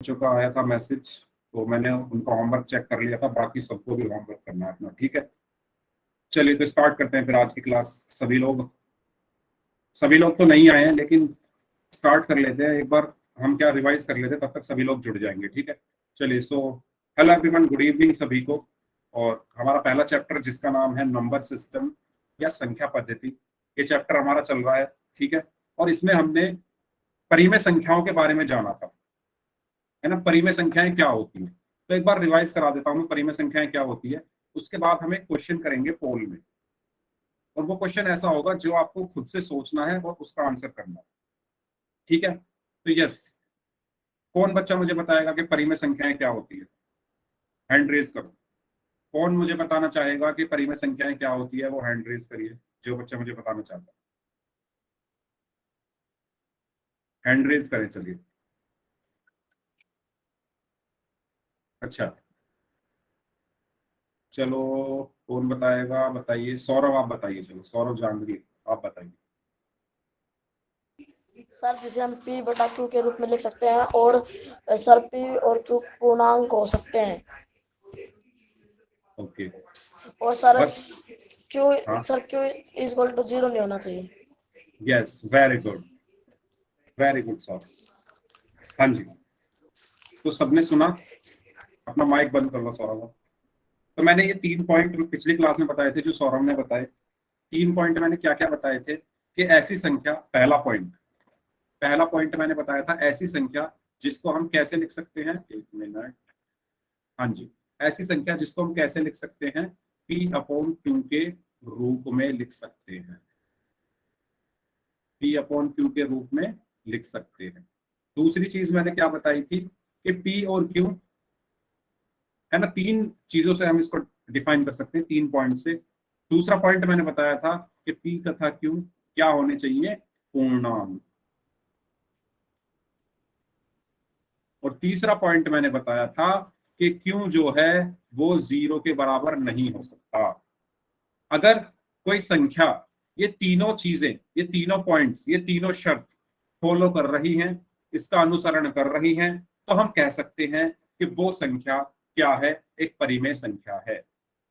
बच्चों का आया था मैसेज, तो मैंने उनका होमवर्क चेक कर लिया था, बाकी सबको भी होमवर्क करना है अपना। ठीक है, चलिए तो स्टार्ट करते हैं फिर आज की क्लास। सभी लोग तो नहीं आए हैं, लेकिन स्टार्ट कर लेते हैं एक बार। हम क्या रिवाइज कर लेते हैं, तब तक सभी लोग जुड़ जाएंगे। ठीक है, चलिए। हेलो एवरीवन, गुड इवनिंग सभी को। और हमारा पहला चैप्टर जिसका नाम है नंबर सिस्टम या संख्या पद्धति, ये चैप्टर हमारा चल रहा है। ठीक है, और इसमें हमने परिमेय संख्याओं के बारे में जाना था, है ना। परिमेय संख्याएं क्या होती हैं, तो एक बार रिवाइज करा देता हूँ परिमेय संख्याएं क्या होती है। उसके बाद हम एक क्वेश्चन करेंगे पोल में, और वो क्वेश्चन ऐसा होगा जो आपको खुद से सोचना है और उसका आंसर करना है। ठीक है, तो यस, कौन बच्चा मुझे बताएगा कि परिमेय संख्याएं क्या होती है? हैंड रेज करो। कौन मुझे बताना चाहेगा कि परिमेय संख्याएं क्या होती है, वो हैंड रेज करिए, जो बच्चा मुझे बताना चाहता है हैंड रेज करें। चलिए, अच्छा, चलो, कौन बताएगा? बताइए, सौरभ आप बताइए। चलो सौरभ जांगरी, आप बताइए। सर, जिसे हम P बटा Q के रूप में लिख सकते हैं, और सर P और Q पूर्णांक हो सकते हैं। ओके, और सर बस। हाँ, Q इज इक्वल टू 0 नहीं होना चाहिए। Yes, very good, very good Saurabh. हाँ जी, तो सबने सुना? अपना माइक बंद कर लो सौरभ। तो मैंने ये 3 पॉइंट पिछली क्लास में बताए थे, जो सौरभ ने बताए। 3 पॉइंट मैंने क्या क्या बताए थे कि ऐसी संख्या, पहला पॉइंट मैंने बताया था, ऐसी संख्या जिसको हम कैसे लिख सकते हैं, 1 मिनट। हाँ जी, ऐसी संख्या जिसको हम कैसे लिख सकते हैं, P अपॉन Q के रूप में लिख सकते हैं। P अपॉन Q के रूप में लिख सकते हैं। दूसरी चीज मैंने क्या बताई थी कि P और Q, है ना, 3 चीजों से हम इसको डिफाइन कर सकते हैं, 3 पॉइंट से। दूसरा पॉइंट मैंने बताया था कि P तथा Q क्या होने चाहिए? पूर्णांक। और तीसरा पॉइंट मैंने बताया था कि Q जो है वो 0 के बराबर नहीं हो सकता। अगर कोई संख्या ये तीनों चीजें, ये तीनों पॉइंट्स, ये तीनों शर्त फॉलो कर रही हैं, इसका अनुसरण कर रही हैं, तो हम कह सकते हैं कि वो संख्या क्या है? एक परिमेय संख्या है।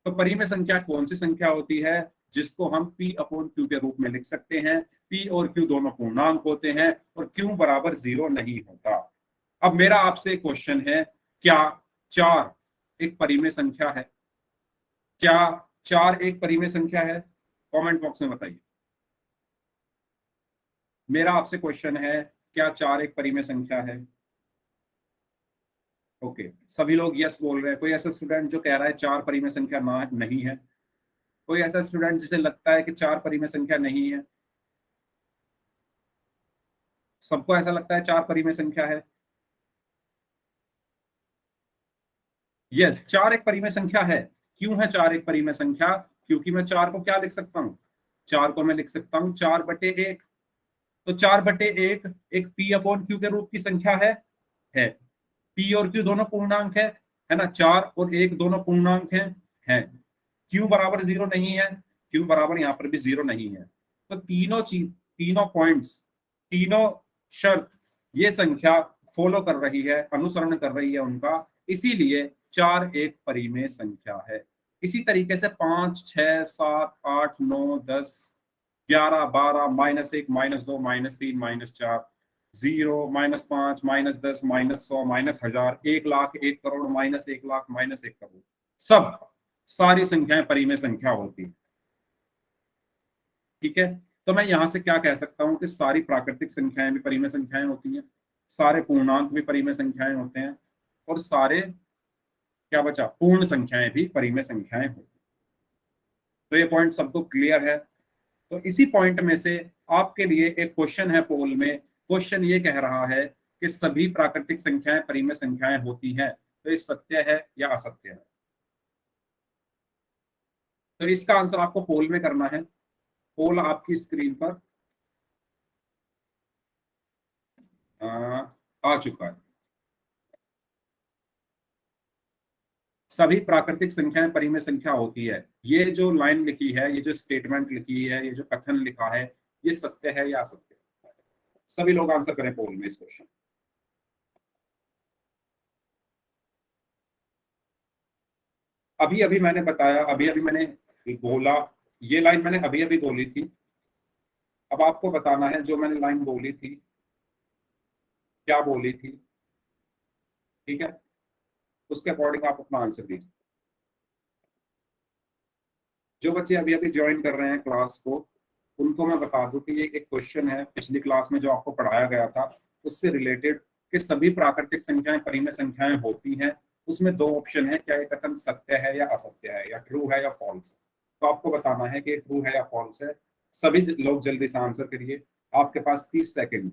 तो परिमेय संख्या कौन सी संख्या होती है? जिसको हम P अपॉन Q के रूप में लिख सकते हैं। P और Q दोनों पूर्णांक होते हैं, और Q बराबर 0 नहीं होता। अब मेरा आपसे क्वेश्चन है, क्या 4 एक परिमेय संख्या है? क्या 4 एक परिमेय संख्या है? कमेंट बॉक्स में बताइए। मेरा आपसे क्वेश्चन है, क्या 4 एक परिमेय संख्या है? ओके, सभी लोग यस बोल रहे हैं। कोई ऐसा स्टूडेंट जो कह रहा है 4 परिमेय संख्या ना नहीं है? कोई ऐसा स्टूडेंट जिसे लगता है कि 4 परिमेय संख्या नहीं है? सबको ऐसा लगता है 4 परिमेय संख्या है? यस, 4 एक परिमेय संख्या है। क्यों है 4 एक परिमेय संख्या? क्योंकि मैं 4 को क्या लिख सकता हूँ? 4 को मैं लिख सकता हूँ 4/1। तो 4/1 एक P अपॉन Q के रूप की संख्या है। P और Q दोनों पूर्णांक है ना, 4 और 1 दोनों पूर्णांक हैं। Q बराबर 0 नहीं है, Q बराबर यहाँ पर भी 0 नहीं है। तो तीनों चीज, तीनों पॉइंट्स, तीनों शर्त ये संख्या फॉलो कर रही है, अनुसरण कर रही है उनका, इसीलिए 4 एक परिमेय संख्या है। इसी तरीके से 5, 6, 7, 8, 9, 10, 11, 12, -1, -2, -3, -4, 0, -5, -10, -100, -1000, 1 लाख, 1 करोड़, -1 लाख, -1 करोड़, सब सारी संख्याएं परिमेय संख्या होती है। ठीक है, तो मैं यहां से क्या कह सकता हूं कि सारी प्राकृतिक संख्याएं भी परिमेय संख्याएं होती हैं, सारे पूर्णांक भी परिमेय संख्याएं होते हैं, और सारे, क्या बचा, पूर्ण संख्याएं भी परिमेय संख्याएं होती हैं। तो ये पॉइंट सबको क्लियर है? तो इसी पॉइंट में से आपके लिए एक क्वेश्चन है पोल में। क्वेश्चन ये कह रहा है कि सभी प्राकृतिक संख्याएं परिमेय संख्याएं होती हैं, तो ये सत्य है या असत्य है? तो इसका आंसर आपको पोल में करना है। पोल आपकी स्क्रीन पर आ चुका है। सभी प्राकृतिक संख्याएं परिमेय संख्या होती है, ये जो लाइन लिखी है, ये जो स्टेटमेंट लिखी है, ये जो कथन लिखा है, ये सत्य है या असत्य है? सभी लोग आंसर करें पोल में इस क्वेश्चन। अभी अभी मैंने बताया, अभी अभी मैंने बोला, ये लाइन मैंने अभी अभी बोली थी। अब आपको बताना है जो मैंने लाइन बोली थी क्या बोली थी, ठीक है, उसके अकॉर्डिंग आप अपना आंसर दीजिए। जो बच्चे अभी अभी ज्वाइन कर रहे हैं क्लास को, उनको मैं बता दूं कि ये एक क्वेश्चन है पिछली क्लास में जो आपको पढ़ाया गया था उससे रिलेटेड, कि सभी प्राकृतिक संख्याएं परिमेय संख्याएं होती हैं। उसमें दो ऑप्शन है, क्या ये कथन सत्य है या असत्य है, या ट्रू है या फॉल्स है। तो आपको बताना है कि ट्रू है या फॉल्स है। सभी लोग जल्दी से आंसर करिए, आपके पास 30 सेकेंड।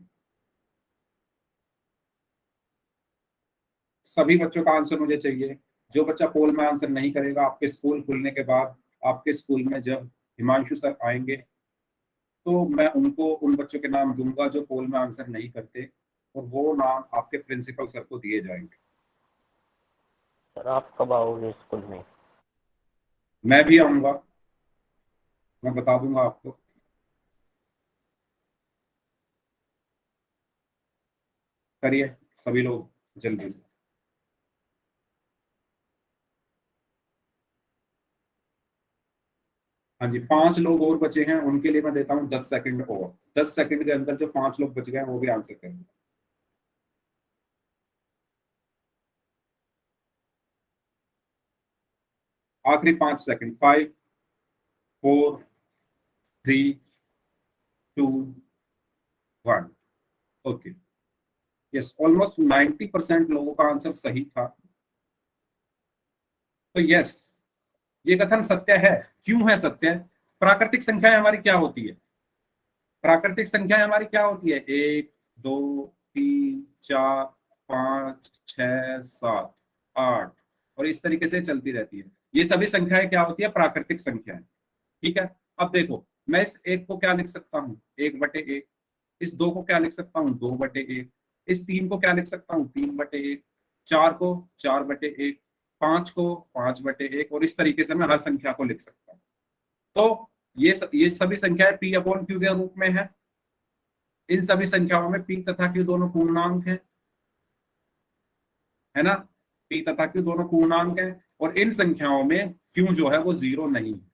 सभी बच्चों का आंसर मुझे चाहिए। जो बच्चा पोल में आंसर नहीं करेगा, आपके स्कूल खुलने के बाद, आपके स्कूल में जब हिमांशु सर आएंगे तो मैं उनको उन बच्चों के नाम दूंगा जो पोल में आंसर नहीं करते, और वो नाम आपके प्रिंसिपल सर को दिए जाएंगे। सर आप कब आओगे स्कूल में? मैं भी आऊंगा, मैं बता दूंगा आपको। करिए सभी लोग जल्दी से। हाँ जी, 5 लोग और बचे हैं, उनके लिए मैं देता हूँ 10 सेकंड और। 10 सेकंड के अंदर जो 5 लोग बच गए हैं वो भी आंसर करेंगे। आखिरी 5 सेकंड। 5, 4, 3, 2, 1। ओके, यस, ऑलमोस्ट 90% लोगों का आंसर सही था। तो यस, ये कथन सत्य है। क्यों है सत्य? प्राकृतिक संख्याएं हमारी क्या होती है? प्राकृतिक संख्याएं हमारी क्या होती है? 1, 2, 3, 4, 5, 6, 7, 8, और इस तरीके से चलती रहती है। ये सभी संख्याएं क्या होती है? प्राकृतिक संख्याएं। ठीक है, अब देखो, मैं इस एक को क्या लिख सकता हूँ? 1/1। इस दो को क्या लिख सकता हूँ? 2/1। इस तीन को क्या लिख सकता हूँ? 3/1। चार को 4/1। 5 को 5/1, और इस तरीके से मैं हर संख्या को लिख सकता हूँ। तो ये सभी संख्याएं P/Q के रूप में है। इन सभी संख्याओं में P तथा Q दोनों पूर्णांक है ना? P तथा Q दोनों पूर्णांक है, और इन संख्याओं में Q जो है वो 0 नहीं है।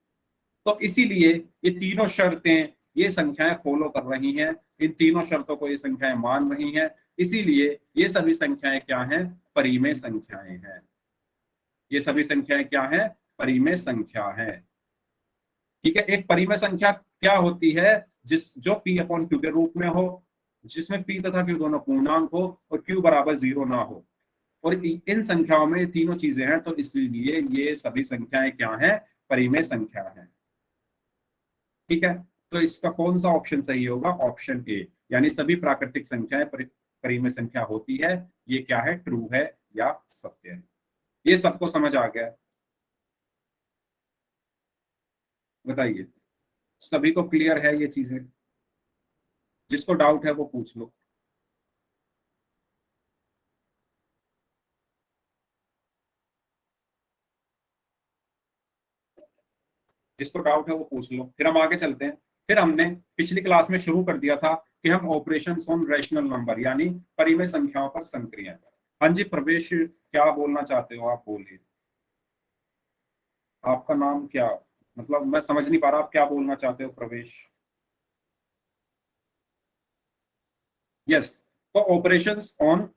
तो इसीलिए ये तीनों शर्तें ये संख्याएं फॉलो कर रही हैं, इन तीनों शर्तों को ये संख्याएं मान रही हैं। इसीलिए ये सभी संख्याएं क्या हैं? परिमेय संख्याएं हैं। ये सभी संख्याएं क्या हैं? परिमेय संख्या है। ठीक है, एक परिमेय संख्या क्या होती है? जो P/Q के रूप में हो, जिसमें P तथा Q दोनों पूर्णांक हो और Q बराबर 0 ना हो, और इन संख्याओं में तीनों चीजें हैं, तो इसलिए ये सभी संख्याएं क्या हैं? परिमेय संख्या है। ठीक है, तो इसका कौन सा ऑप्शन सही होगा? ऑप्शन ए, यानी सभी प्राकृतिक संख्याएं परिमेय संख्या होती है। ये क्या है? ट्रू है या सत्य है? ये सबको समझ आ गया? बताइए, सभी को क्लियर है ये चीजें? जिसको डाउट है वो पूछ लो। जिसको डाउट है वो पूछ लो, फिर हम आगे चलते हैं। फिर हमने पिछली क्लास में शुरू कर दिया था कि हम ऑपरेशन ऑन रैशनल नंबर, यानी परिमेय संख्याओं पर संक्रिया। हाँ जी प्रवेश, क्या बोलना चाहते हो आप? बोलिए, आपका नाम क्या, मतलब मैं समझ नहीं पा रहा, आप क्या बोलना चाहते हो प्रवेश? यस, तो ऑपरेशंस ऑन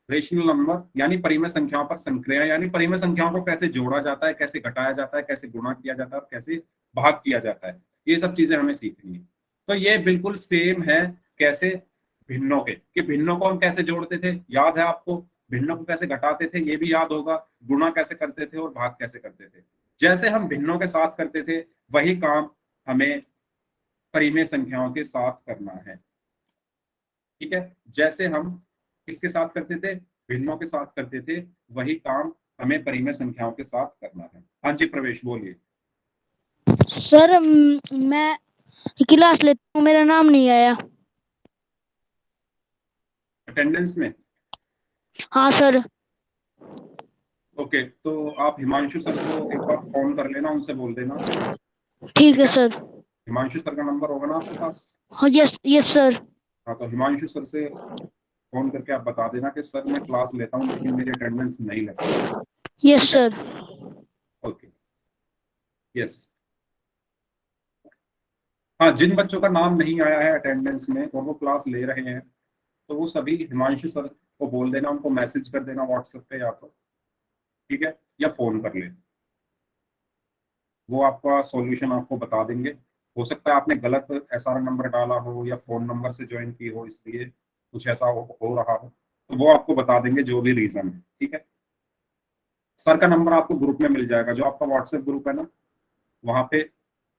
रेशनल नंबर यानी परिमेय संख्याओं पर संक्रिया, यानी परिमेय संख्याओं को कैसे जोड़ा जाता है, कैसे घटाया जाता है, कैसे गुणा किया जाता है और कैसे भाग किया जाता है, ये सब चीजें हमें सीखनी है। तो ये बिल्कुल सेम है कैसे? भिन्नों के, कि भिन्नों को हम कैसे जोड़ते थे, याद है आपको? भिन्नों को कैसे घटाते थे ये भी याद होगा, गुणा कैसे करते थे और भाग कैसे करते थे। जैसे हम भिन्नों के साथ करते थे वही काम हमें परिमेय संख्याओं के साथ करना है। ठीक है, जैसे हम किसके साथ करते थे? भिन्नों के साथ करते थे, वही काम हमें परिमेय संख्याओं के साथ करना है। हाँ जी प्रवेश, बोलिए। सर मैं क्लास लेता हूँ, मेरा नाम नहीं आया अटेंडेंस में? हाँ सर। ओके, तो आप हिमांशु सर को एक बार फोन कर लेना, उनसे बोल देना। ठीक है सर। हिमांशु सर का नंबर होगा ना आपके पास? हाँ यस यस सर। हाँ, तो हिमांशु सर से फोन करके आप बता देना कि सर मैं क्लास लेता हूँ लेकिन मेरी अटेंडेंस नहीं लगती। Yes sir. यस। हाँ, जिन बच्चों का नाम नहीं आया है अटेंडेंस में और वो क्लास ले रहे हैं, तो वो सभी हिमांशु सर को बोल देना, उनको मैसेज कर देना व्हाट्सएप पे या तो, ठीक है, या फोन कर ले, वो आपका सॉल्यूशन आपको बता देंगे। हो सकता है आपने गलत एसआर नंबर डाला हो या फोन नंबर से ज्वाइन की हो, इसलिए कुछ ऐसा हो रहा हो, तो वो आपको बता देंगे जो भी रीजन है, ठीक है। सर का नंबर आपको ग्रुप में मिल जाएगा, जो आपका व्हाट्सएप ग्रुप है ना, वहां पे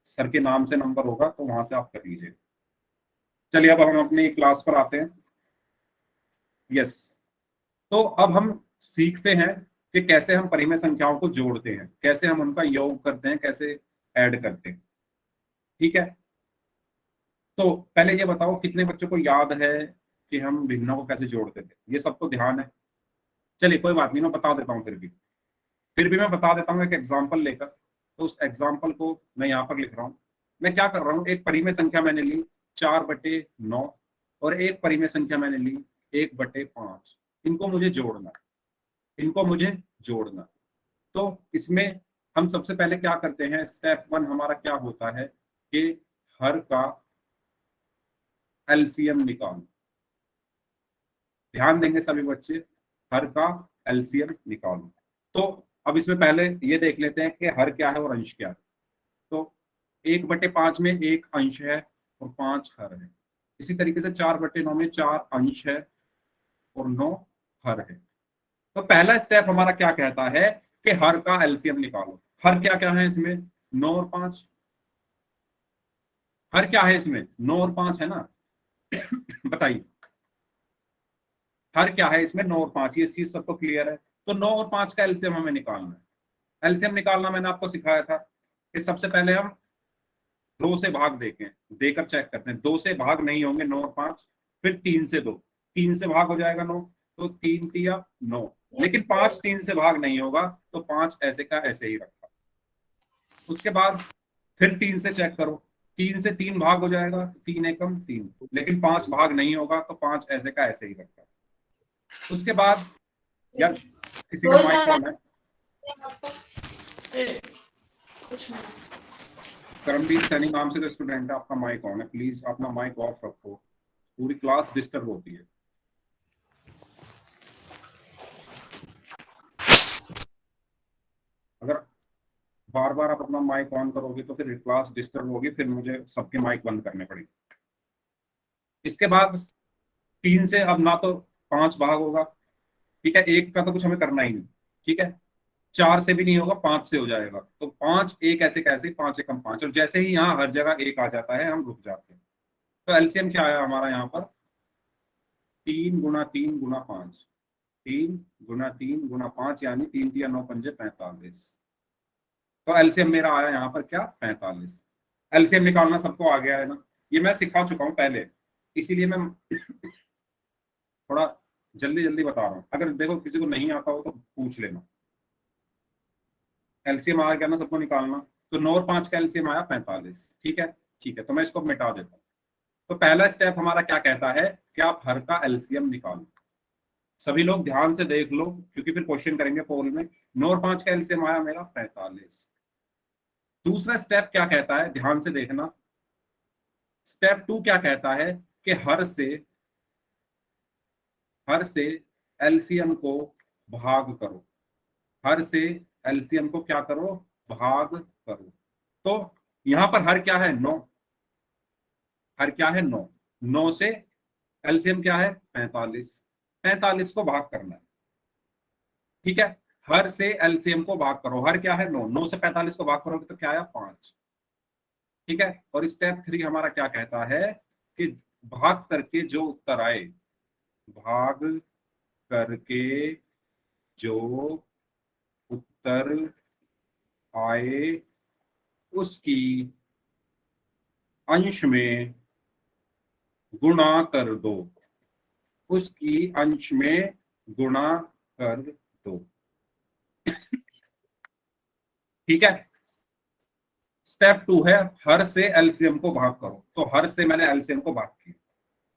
सर के नाम से नंबर होगा, तो वहां से आप कर लीजिए। चलिए अब हम अपनी क्लास पर आते हैं। यस, तो अब हम सीखते हैं कि कैसे हम परिमेय संख्याओं को जोड़ते हैं, कैसे हम उनका योग करते हैं, कैसे ऐड करते हैं, ठीक है। तो पहले ये बताओ कितने बच्चों को याद है कि हम भिन्नों को कैसे जोड़ते थे? ये सबको ध्यान है? चलिए कोई बात नहीं, मैं बता देता हूँ, फिर भी मैं बता देता हूँ एक एग्जाम्पल लेकर। तो उस एग्जाम्पल को मैं यहाँ पर लिख रहा हूँ। मैं क्या कर रहा हूँ, एक परिमेय संख्या मैंने ली 4/9 और एक परिमेय संख्या मैंने ली 1/5। इनको मुझे जोड़ना, इनको मुझे जोड़ना। तो इसमें हम सबसे पहले क्या करते हैं, स्टेप 1 हमारा क्या होता है कि हर का एलसीएम निकालो। ध्यान देंगे सभी बच्चे, हर का एलसीएम निकालो। तो अब इसमें पहले ये देख लेते हैं कि हर क्या है और अंश क्या है। तो 1/5 में 1 अंश है और 5 हर है। इसी तरीके से 4/9 में 4 अंश है और 9 हर है। तो पहला स्टेप हमारा क्या कहता है कि हर का एलसीएम निकालो। हर क्या क्या है इसमें, 9 और 5। हर क्या है इसमें, 9 और 5 है ना। बताइए हर क्या है इसमें, 9 और 5। ये चीज सबको क्लियर है। तो 9 और 5 का एलसीएम हमें निकालना है। एलसीएम निकालना मैंने आपको सिखाया था कि सबसे पहले हम 2 से भाग देकर चेक करते हैं। 2 से भाग नहीं होंगे 9 और 5, फिर 3 से 2, 3 से भाग हो जाएगा 9, तो 3 तिया 9। लेकिन 5 3 से भाग नहीं होगा, तो 5 ऐसे का ऐसे ही रखा। उसके बाद फिर 3 से चेक करो, 3 से 3 भाग हो जाएगा, 3 एकम 3, लेकिन 5 भाग नहीं होगा, तो 5 ऐसे का ऐसे ही रखा। उसके बाद यार किसी का माइक ऑन है? करमवीर सैनी नाम से जो स्टूडेंट है, आपका माइक ऑन है, प्लीज अपना माइक ऑफ रखो, पूरी क्लास डिस्टर्ब होती है। अगर बार बार आप अपना माइक ऑन करोगे तो फिर क्लास डिस्टर्ब होगी, फिर मुझे सबके माइक बंद करने पड़ेंगे। इसके बाद 3 से अब ना तो 5 भाग होगा, ठीक है, 1 का तो कुछ हमें करना ही नहीं, ठीक है। 4 से भी नहीं होगा, 5 से हो जाएगा, तो 5 1 ऐसे कैसे, 5 एकम 5। और जैसे ही यहाँ हर जगह 1 आ जाता है, हम रुक जाते हैं। तो एलसीएम क्या आया हमारा यहाँ पर, 3 गुना 3 गुना 5, 3 गुना 3 गुना 5, यानी 3 तिया 9 पंजे 45। तो एलसीएम मेरा आया यहाँ पर क्या, 45। एलसीएम निकालना सबको आ गया है ना, ये मैं सिखा चुका हूँ पहले, इसीलिए मैं थोड़ा जल्दी जल्दी बता रहा हूँ। अगर देखो किसी को नहीं आता हो तो पूछ लेना। एलसीएम आ गया ना सबको निकालना, तो 9 और 5 का एलसीएम आया 45, ठीक है। ठीक है, तो मैं इसको मिटा देता हूँ। तो पहला स्टेप हमारा क्या कहता है कि आप हर का एलसीएम निकालो। सभी लोग ध्यान से देख लो, क्योंकि फिर क्वेश्चन करेंगे पोल में। 9 और 5 का एलसीएम आया मेरा 45। दूसरा स्टेप क्या कहता है, ध्यान से देखना। स्टेप 2 क्या कहता है कि हर से एलसीएम को भाग करो। हर से एलसीएम को क्या करो, भाग करो। तो यहां पर हर क्या है, 9। हर क्या है, 9। 9 से एलसीएम क्या है, 45। 45 को भाग करना है, ठीक है। हर से एलसीएम को भाग करो। हर क्या है, 9। 9 से 45 को भाग करोगे तो क्या आया, 5, ठीक है। और स्टेप 3 हमारा क्या कहता है कि भाग करके जो उत्तर आए, भाग करके जो उत्तर आए उसकी अंश में गुणा कर दो। उसकी अंश में गुणा कर दो, ठीक है। स्टेप 2 है हर से एलसीएम को भाग करो। तो हर से मैंने एलसीएम को भाग किया,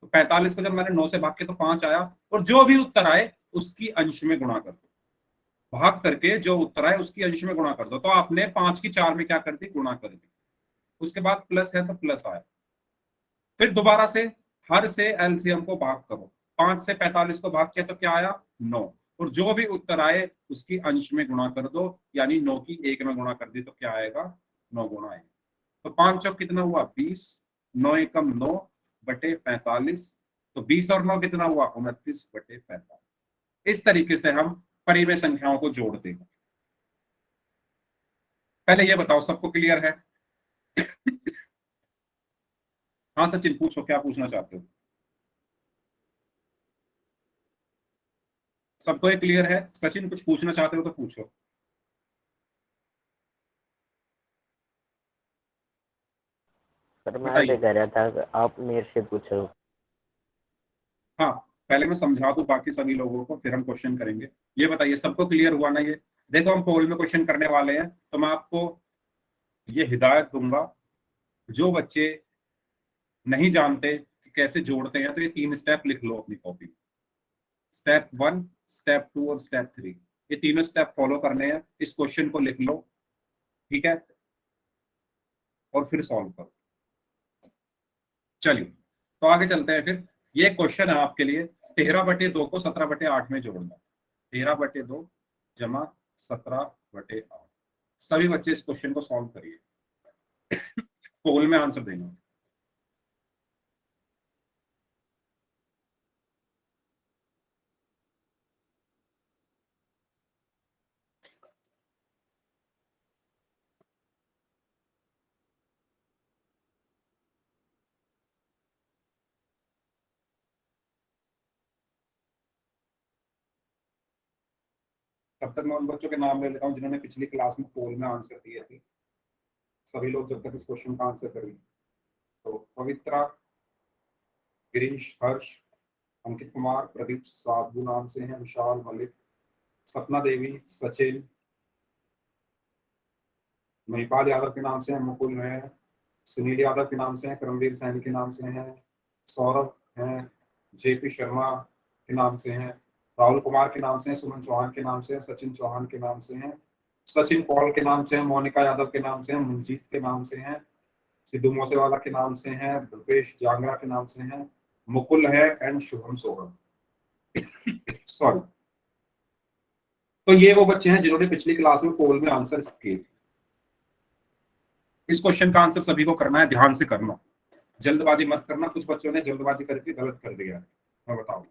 तो 45 को जब मैंने 9 से भाग किया तो 5 आया, और जो भी उत्तर आए उसकी अंश में गुणा कर दो। भाग करके जो उत्तर आए उसकी अंश में गुणा कर दो। तो आपने 5 की 4 में क्या कर दी, गुणा कर दी। उसके बाद प्लस है तो प्लस आया। फिर दोबारा से हर से एलसीएम को भाग करो। 5 से 45 को भाग किया तो क्या आया, 9। और जो भी उत्तर आए उसकी अंश में गुणा कर दो, यानी 9 की 1 में गुणा कर दी तो क्या आएगा, 9 गुणा आएगा। तो 5 चौक कितना हुआ, 20। 9 एकम 9 बटे 45। तो 20 और 9 कितना हुआ, 29 बटे 45। इस तरीके से हम परिमेय संख्याओं को जोड़ते हैं। पहले ये बताओ सबको क्लियर है? हाँ सचिन पूछो, क्या पूछना चाहते हो? सबको ये क्लियर है? सचिन कुछ पूछना चाहते हो तो पूछो। सर मैं बताइए। ऐसे कह रहा था कि आप मेरे से पूछो। हाँ पहले मैं समझा दूं बाकी सभी लोगों को, फिर हम क्वेश्चन करेंगे। ये बताइए सबको क्लियर हुआ ना? ये देखो हम पोल में क्वेश्चन करने वाले हैं, तो मैं आपको ये हिदायत दूंगा, जो बच्चे नहीं जानते कि कैसे जोड़ते हैं तो ये 3 स्टेप लिख लो अपनी कॉपी। स्टेप 1, स्टेप 2 और स्टेप 3, ये तीनों स्टेप फॉलो करने हैं। इस क्वेश्चन को लिख लो, ठीक है, और फिर सॉल्व करो। चलिए तो आगे चलते हैं। फिर ये क्वेश्चन है आपके लिए, 13/2 को 17/8 में जोड़ना। 13/2 जमा 17/8। सभी बच्चे इस क्वेश्चन को सॉल्व करिए, पोल में आंसर देना। तब तक मैं उन बच्चों के नाम ले लेता हूँ जिन्होंने पिछली क्लास में पोल में आंसर दिए थे। सभी लोग जब तक इस क्वेश्चन का आंसर करेंगे। तो पवित्रा, गिरीश, हर्ष, अंकित कुमार, प्रदीप साधु नाम से हैं, विशाल, मलिक, सपना देवी, सचिन, महिपाल यादव के नाम से हैं, मुकुल है, सुनील यादव के नाम से हैं, करमवीर सैनी के नाम से हैं, सौरभ हैं, जेपी शर्मा के नाम से हैं, राहुल कुमार के नाम से हैं, सुमन चौहान के नाम से हैं, सचिन चौहान के नाम से हैं, सचिन पॉल के नाम से हैं, मोनिका यादव के नाम से हैं, मंजीत के नाम से हैं, सिद्धू मूसेवाला के नाम से हैं, भूपेश जांगरा के नाम से हैं, मुकुल है एंड शुभम सौरभ। सॉरी। तो ये वो बच्चे हैं जिन्होंने पिछली क्लास में पोल में आंसर किए। इस क्वेश्चन का आंसर सभी को करना है, ध्यान से करना, जल्दबाजी मत करना। कुछ बच्चों ने जल्दबाजी करके गलत कर दिया है, मैं बताऊं।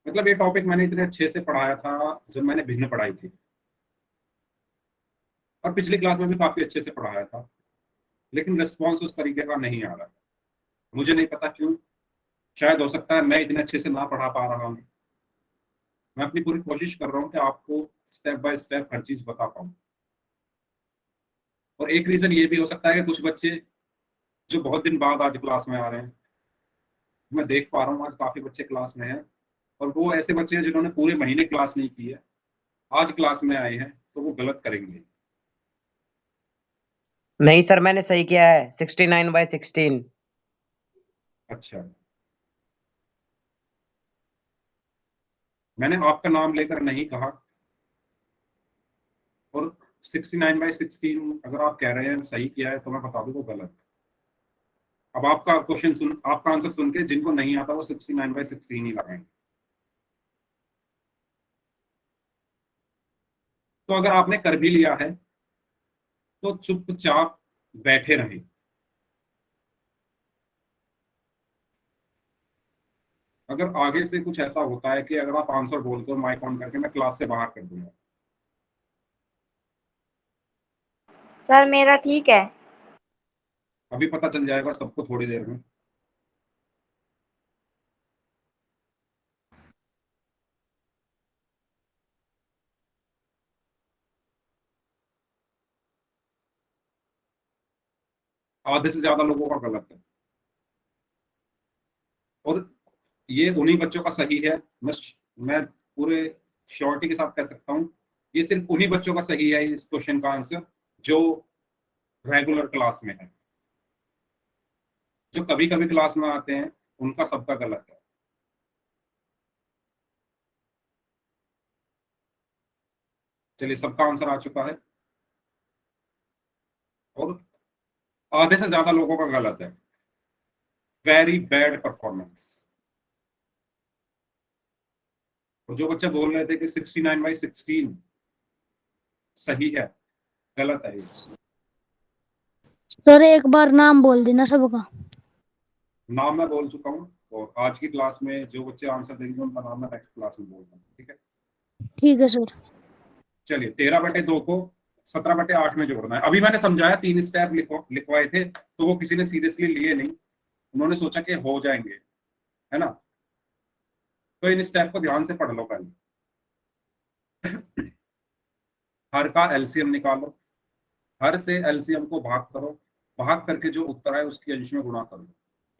मतलब ये टॉपिक मैंने इतने अच्छे से पढ़ाया था जब मैंने भिन्न पढ़ाई थी, और पिछली क्लास में भी काफी अच्छे से पढ़ाया था, लेकिन रिस्पॉन्स उस तरीके का नहीं आ रहा है। मुझे नहीं पता क्यों, शायद हो सकता है मैं इतने अच्छे से ना पढ़ा पा रहा हूँ। मैं अपनी पूरी कोशिश कर रहा हूँ कि आपको स्टेप बाय स्टेप हर चीज बता पाऊँ। और एक रीजन ये भी हो सकता है कि कुछ बच्चे जो बहुत दिन बाद आज क्लास में आ रहे हैं, मैं देख पा रहा हूँ आज काफी बच्चे क्लास में हैं, और वो ऐसे बच्चे हैं जिन्होंने पूरे महीने क्लास नहीं की है, आज क्लास में आए हैं, तो वो गलत करेंगे। नहीं सर, मैंने सही किया है, 69/16। अच्छा, मैंने आपका नाम लेकर नहीं कहा, और 69/16 अगर आप कह रहे हैं सही किया है तो मैं बता दूं वो गलत। अब आपका क्वेश्चन सुन, आपका आंसर सुन के जिनको नहीं आता वो 69/16 ही लगाएंगे। तो अगर आपने कर भी लिया है तो चुपचाप बैठे रहें। अगर आगे से कुछ ऐसा होता है कि अगर आप आंसर बोलते हो माइक ऑन करके, मैं क्लास से बाहर कर दूंगा। सर मेरा ठीक है। अभी पता चल जाएगा सबको थोड़ी देर में। आधे से ज्यादा लोगों का गलत है, और ये उन्हीं बच्चों का सही है। मैं पूरे श्योरिटी के साथ कह सकता हूँ ये सिर्फ उन्हीं बच्चों का सही है इस क्वेश्चन का आंसर जो रेगुलर क्लास में है। जो कभी कभी क्लास में आते हैं उनका सबका गलत है। चलिए, सबका आंसर आ चुका है और आधे से ज्यादा लोगों का गलत है। Very bad performance. और जो बच्चे बोल रहे थे कि 69/16 सही है, गलत है ये। सर एक बार नाम बोल देना सबका। नाम मैं बोल चुका हूँ और आज की क्लास में जो बच्चे आंसर देंगे उनका नाम मैं नेक्स्ट क्लास में बोल दूंगा, ठीक है। ठीक है सर। चलिए, 13/2 को 17/8 में जोड़ना है। अभी मैंने समझाया, 3 स्टेप लिखवाए थे तो वो किसी ने सीरियसली लिए नहीं, उन्होंने सोचा कि हो जाएंगे, है ना। तो इन स्टेप को ध्यान से पढ़ लो पहले। हर का एलसीएम निकालो, हर से एलसीएम को भाग करो, भाग करके जो उत्तर आए उसकी अंश में गुणा करो।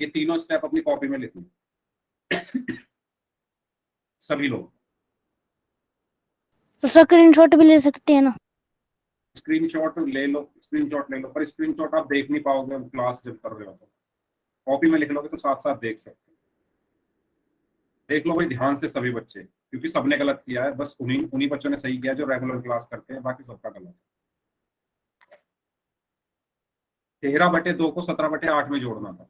ये तीनों स्टेप अपनी कॉपी में लिख लो सभी लोग। तो स्क्रीनशॉट भी ले सकते हैं ना? स्क्रीनशॉट ले लो, स्क्रीनशॉट ले लो, पर स्क्रीनशॉट आप देख नहीं पाओगे क्लास जब कर रहे हो। तो कॉपी में लिख लोगे तो साथ साथ देख सकते हो। देख लो भाई ध्यान से सभी बच्चे, क्योंकि सबने गलत किया है, बस उन्हीं उन्हीं बच्चों ने सही किया जो रेगुलर क्लास करते हैं, बाकी सबका गलत है। 13/2 को 17/8 में जोड़ना था।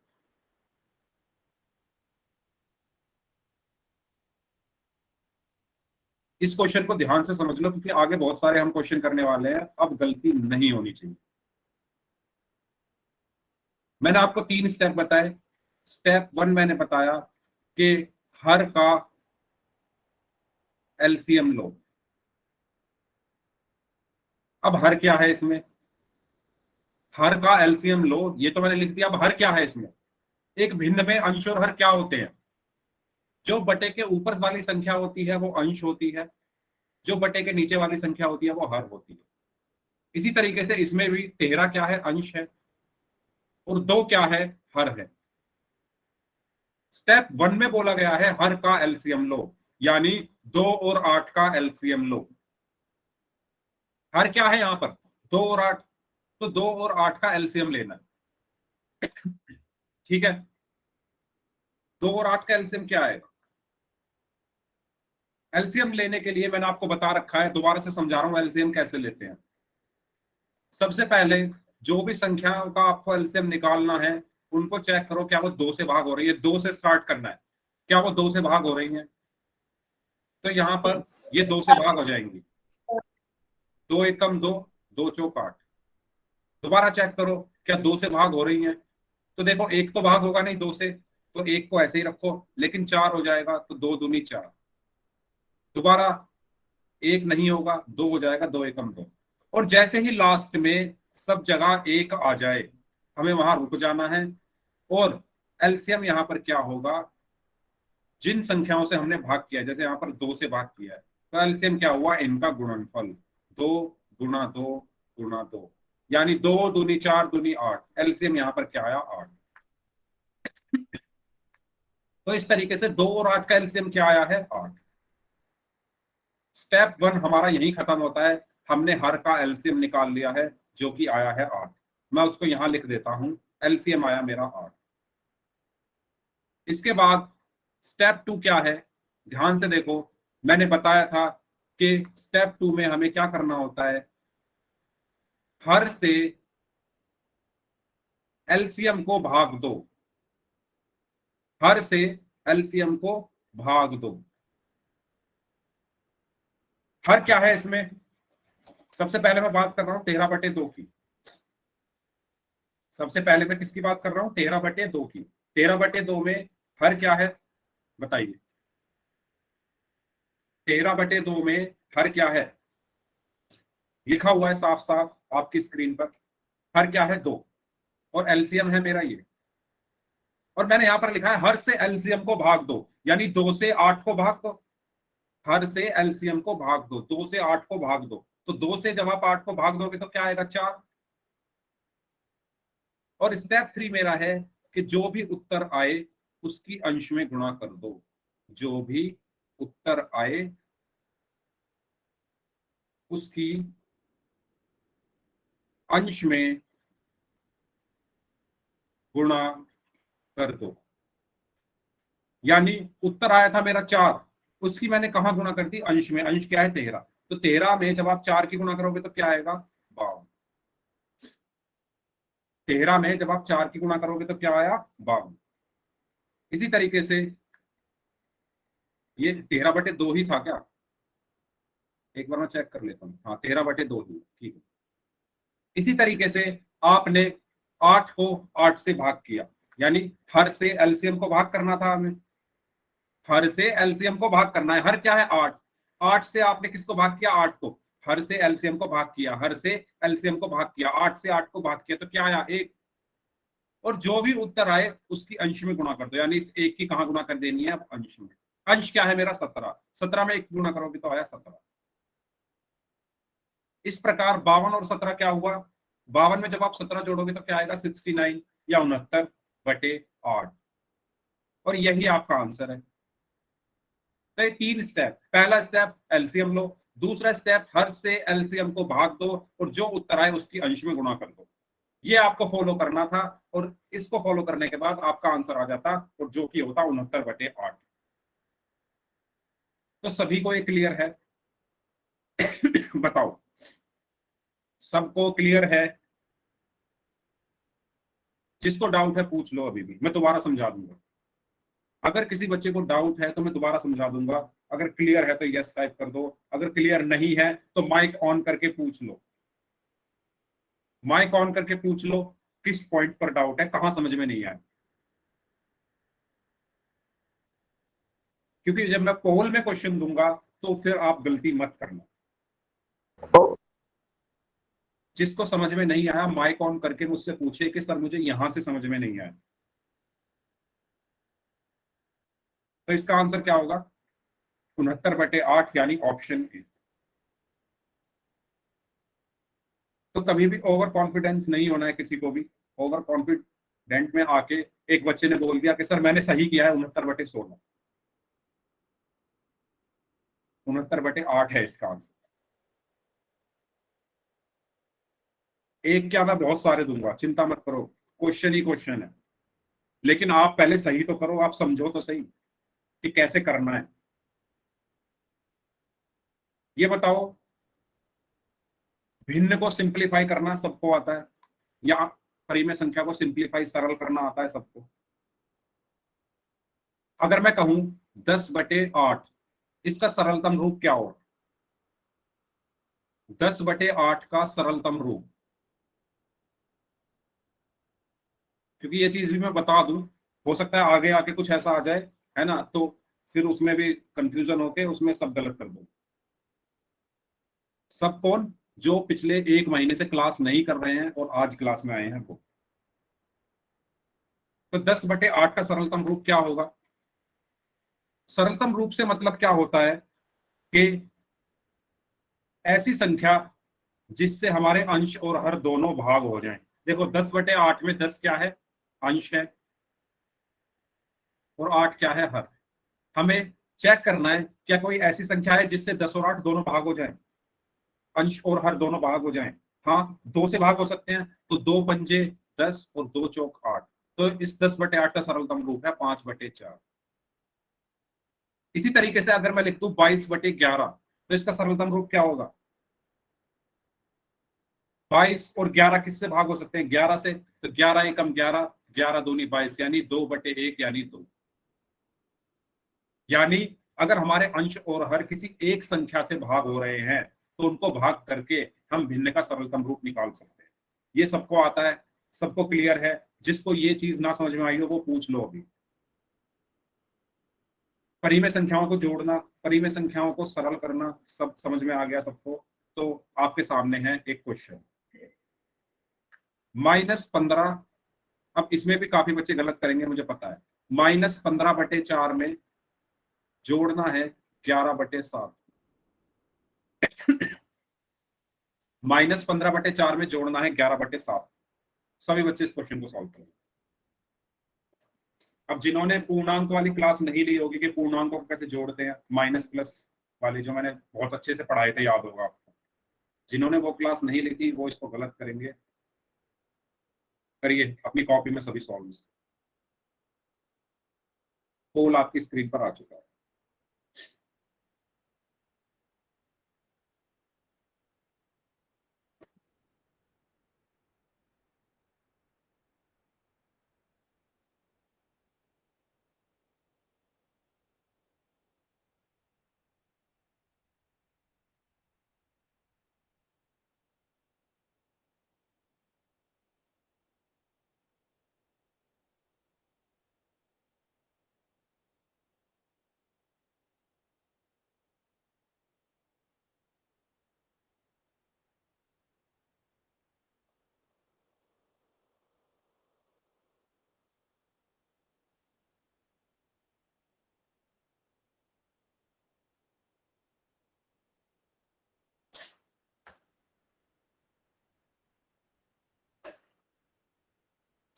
इस क्वेश्चन को ध्यान से समझ लो, क्योंकि आगे बहुत सारे हम क्वेश्चन करने वाले हैं, अब गलती नहीं होनी चाहिए। मैंने आपको 3 स्टेप बताए। स्टेप 1 मैंने बताया कि हर का एलसीएम लो। अब हर क्या है इसमें? हर का एलसीएम लो, ये तो मैंने लिख दिया। अब हर क्या है इसमें? एक भिन्न में अंश और हर क्या होते हैं? जो बटे के ऊपर वाली संख्या होती है वो अंश होती है, जो बटे के नीचे वाली संख्या होती है वो हर होती है। इसी तरीके से इसमें भी 13 क्या है? अंश है, और 2 क्या है? हर है। स्टेप 1 में बोला गया है हर का एलसीएम लो, यानी 2 और 8 का एलसीएम लो। हर क्या है यहां पर? 2 और 8, तो 2 और 8 का एलसीएम लेना है, ठीक है। 2 और 8 का एलसीएम क्या आएगा? एलसीएम लेने के लिए मैंने आपको बता रखा है, दोबारा से समझा रहा हूं एलसीएम कैसे लेते हैं। सबसे पहले जो भी संख्याओं का आपको एलसीएम निकालना है उनको चेक करो, क्या वो 2 से भाग हो रही है। 2 से स्टार्ट करना है, क्या वो 2 से भाग हो रही है? तो यहां पर ये 2 से भाग हो जाएंगी। 2 एकम 2, 2 चौक 8। दोबारा चेक करो क्या 2 से भाग हो रही है। तो देखो एक तो भाग होगा नहीं 2 से, तो एक को ऐसे ही रखो, लेकिन 4 हो जाएगा, तो 2 दूनी 4। दोबारा एक नहीं होगा, 2 हो जाएगा, 2 एकम 2। और जैसे ही लास्ट में सब जगह 1 आ जाए, हमें वहां रुक जाना है। और एलसीएम यहाँ पर क्या होगा? जिन संख्याओं से हमने भाग किया, जैसे यहाँ पर 2 से भाग किया है, तो एलसीएम क्या हुआ? इनका गुणनफल। 2 गुणा 2 गुणा 2, यानी 2 दूनी 4 दूनी 8। एलसीएम यहाँ पर क्या आया? 8। तो इस तरीके से 2 और 8 का एलसीएम क्या आया है? 8। स्टेप 1 हमारा यही खत्म होता है। हमने हर का एलसीएम निकाल लिया है जो कि आया है 8। मैं उसको यहां लिख देता हूं, एलसीएम आया मेरा 8। इसके बाद स्टेप 2 क्या है? ध्यान से देखो, मैंने बताया था कि स्टेप 2 में हमें क्या करना होता है? हर से एलसीएम को भाग दो। हर से एलसीएम को भाग दो। हर क्या है इसमें? सबसे पहले मैं बात कर रहा हूं 13/2 की। सबसे पहले मैं किसकी बात कर रहा हूं? 13/2 की। 13/2 में हर क्या है बताइए? 13/2 में हर क्या है? लिखा हुआ है साफ साफ आपकी स्क्रीन पर। हर क्या है? 2, और एलसीएम है मेरा ये। और मैंने यहां पर लिखा है हर से एलसीएम को भाग दो, यानी 2 से 8 को भाग दो। हर से एलसीएम को भाग दो, 2 से 8 को भाग दो। तो 2 से जब आप 8 को भाग दोगे तो क्या आएगा? 4। और स्टेप 3 मेरा है कि जो भी उत्तर आए उसकी अंश में गुणा कर दो। जो भी उत्तर आए उसकी अंश में गुणा कर दो। यानी उत्तर आया था मेरा 4, उसकी मैंने कहां गुणा कर दी? अंश में। अंश क्या है? 13। तो 13 में जब आप 4 की गुणा करोगे तो क्या आएगा? 52। 13 में जब आप 4 की गुणा करोगे तो क्या आया? 52। इसी तरीके से ये 13/2 ही था क्या? एक बार मैं चेक कर लेता हूँ। हाँ, 13/2 ही, ठीक है। इसी तरीके से आपने 8 को 8 से भाग किया, यानी हर से एलसीएम को भाग करना था हमें। हर से एलसीएम को भाग करना है। हर क्या है? 8। 8 से आपने किसको भाग किया? 8 को। हर से एलसीएम को भाग किया, हर से एलसीएम को भाग किया, 8 से 8 को भाग किया तो क्या आया? 1। और जो भी उत्तर आए उसकी अंश में गुणा कर दो, यानी इस 1 की कहां गुणा कर देनी है? अब अंश में। अंश क्या है मेरा? 17। 17 में 1 गुणा करोगे तो आया 17। इस प्रकार 52 और 17 क्या हुआ? 52 में जब आप 17 जोड़ोगे तो क्या आएगा? 69 या 69/8। और यही आपका आंसर है। तो ये 3 स्टेप। पहला स्टेप एलसीएम लो, दूसरा स्टेप हर से एलसीएम को भाग दो और जो उत्तर आए उसकी अंश में गुणा कर दो। ये आपको फॉलो करना था और इसको फॉलो करने के बाद आपका आंसर आ जाता, और जो कि होता 69/8। तो सभी को ये क्लियर है? बताओ, सबको क्लियर है? जिसको डाउट है पूछ लो, अभी भी मैं दोबारा समझा दूंगा। अगर किसी बच्चे को डाउट है तो मैं दोबारा समझा दूंगा। अगर क्लियर है तो यस टाइप कर दो, अगर क्लियर नहीं है तो माइक ऑन करके पूछ लो। माइक ऑन करके पूछ लो किस पॉइंट पर डाउट है, कहां समझ में नहीं आया। क्योंकि जब मैं पोल में क्वेश्चन दूंगा तो फिर आप गलती मत करना। जिसको समझ में नहीं आया माइक ऑन करके मुझसे पूछे कि सर मुझे यहां से समझ में नहीं आया। तो इसका आंसर क्या होगा? 69/8, यानी ऑप्शन ए। तो कभी भी ओवर कॉन्फिडेंस नहीं होना है किसी को भी। ओवर कॉन्फिडेंट में आके एक बच्चे ने बोल दिया कि सर मैंने सही किया है 69/16। 69/8 है इसका आंसर। एक क्या, मैं बहुत सारे दूंगा, चिंता मत करो। क्वेश्चन ही क्वेश्चन है, लेकिन आप पहले सही तो करो, आप समझो तो सही कि कैसे करना है। ये बताओ, भिन्न को सिंप्लीफाई करना सबको आता है, या परिमेय संख्या को सिंप्लीफाई सरल करना आता है सबको? अगर मैं कहूं 10/8, इसका सरलतम रूप क्या हो? 10/8 का सरलतम रूप, क्योंकि ये चीज भी मैं बता दूं, हो सकता है आगे आके कुछ ऐसा आ जाए, है ना, तो फिर उसमें भी कंफ्यूजन होके उसमें सब गलत कर दो। सब कौन? जो पिछले 1 महीने से क्लास नहीं कर रहे हैं और आज क्लास में आए हैं वो। तो 10/8 का सरलतम रूप क्या होगा? सरलतम रूप से मतलब क्या होता है कि ऐसी संख्या जिससे हमारे अंश और हर दोनों भाग हो जाएं। देखो 10/8 में 10 क्या है? अंश है, और 8 क्या है? हर। हमें चेक करना है क्या कोई ऐसी संख्या है जिससे 10 और 8 दोनों भाग हो जाएं, अंश और हर दोनों भाग हो जाएं। हाँ, 2 से भाग हो सकते हैं, तो 2 पंजे 10 और 2 चौक 8। तो इस 10/8 का सरलतम रूप है 5/4। इसी तरीके से अगर मैं लिख दूं 22/11, तो इसका सरलतम रूप क्या होगा? 22 और 11 किससे भाग हो सकते हैं? 11 से। तो 11 एकम 11, 11 दूनी 22, यानी 2/1, यानी 2। यानी अगर हमारे अंश और हर किसी एक संख्या से भाग हो रहे हैं तो उनको भाग करके हम भिन्न का सरलतम रूप निकाल सकते हैं। ये सबको आता है? सबको क्लियर है? जिसको ये चीज ना समझ में आई हो वो पूछ लो अभी। परिमेय संख्याओं को जोड़ना, परिमेय संख्याओं को सरल करना, सब समझ में आ गया सबको? तो आपके सामने है एक क्वेश्चन, -15। अब इसमें भी काफी बच्चे गलत करेंगे मुझे पता है। -15/4 में जोड़ना है 11/7। -15/4 में जोड़ना है 11/7। सभी बच्चे इस क्वेश्चन को सॉल्व करें। अब जिन्होंने पूर्णांक वाली क्लास नहीं ली होगी कि पूर्णांकों को कैसे जोड़ते हैं, माइनस प्लस वाली जो मैंने बहुत अच्छे से पढ़ाए थे, याद होगा आपको। जिन्होंने वो क्लास नहीं ली थी वो इसको गलत करेंगे। करिए अपनी कॉपी में सभी सॉल्व। पोल आपकी स्क्रीन पर आ चुका है।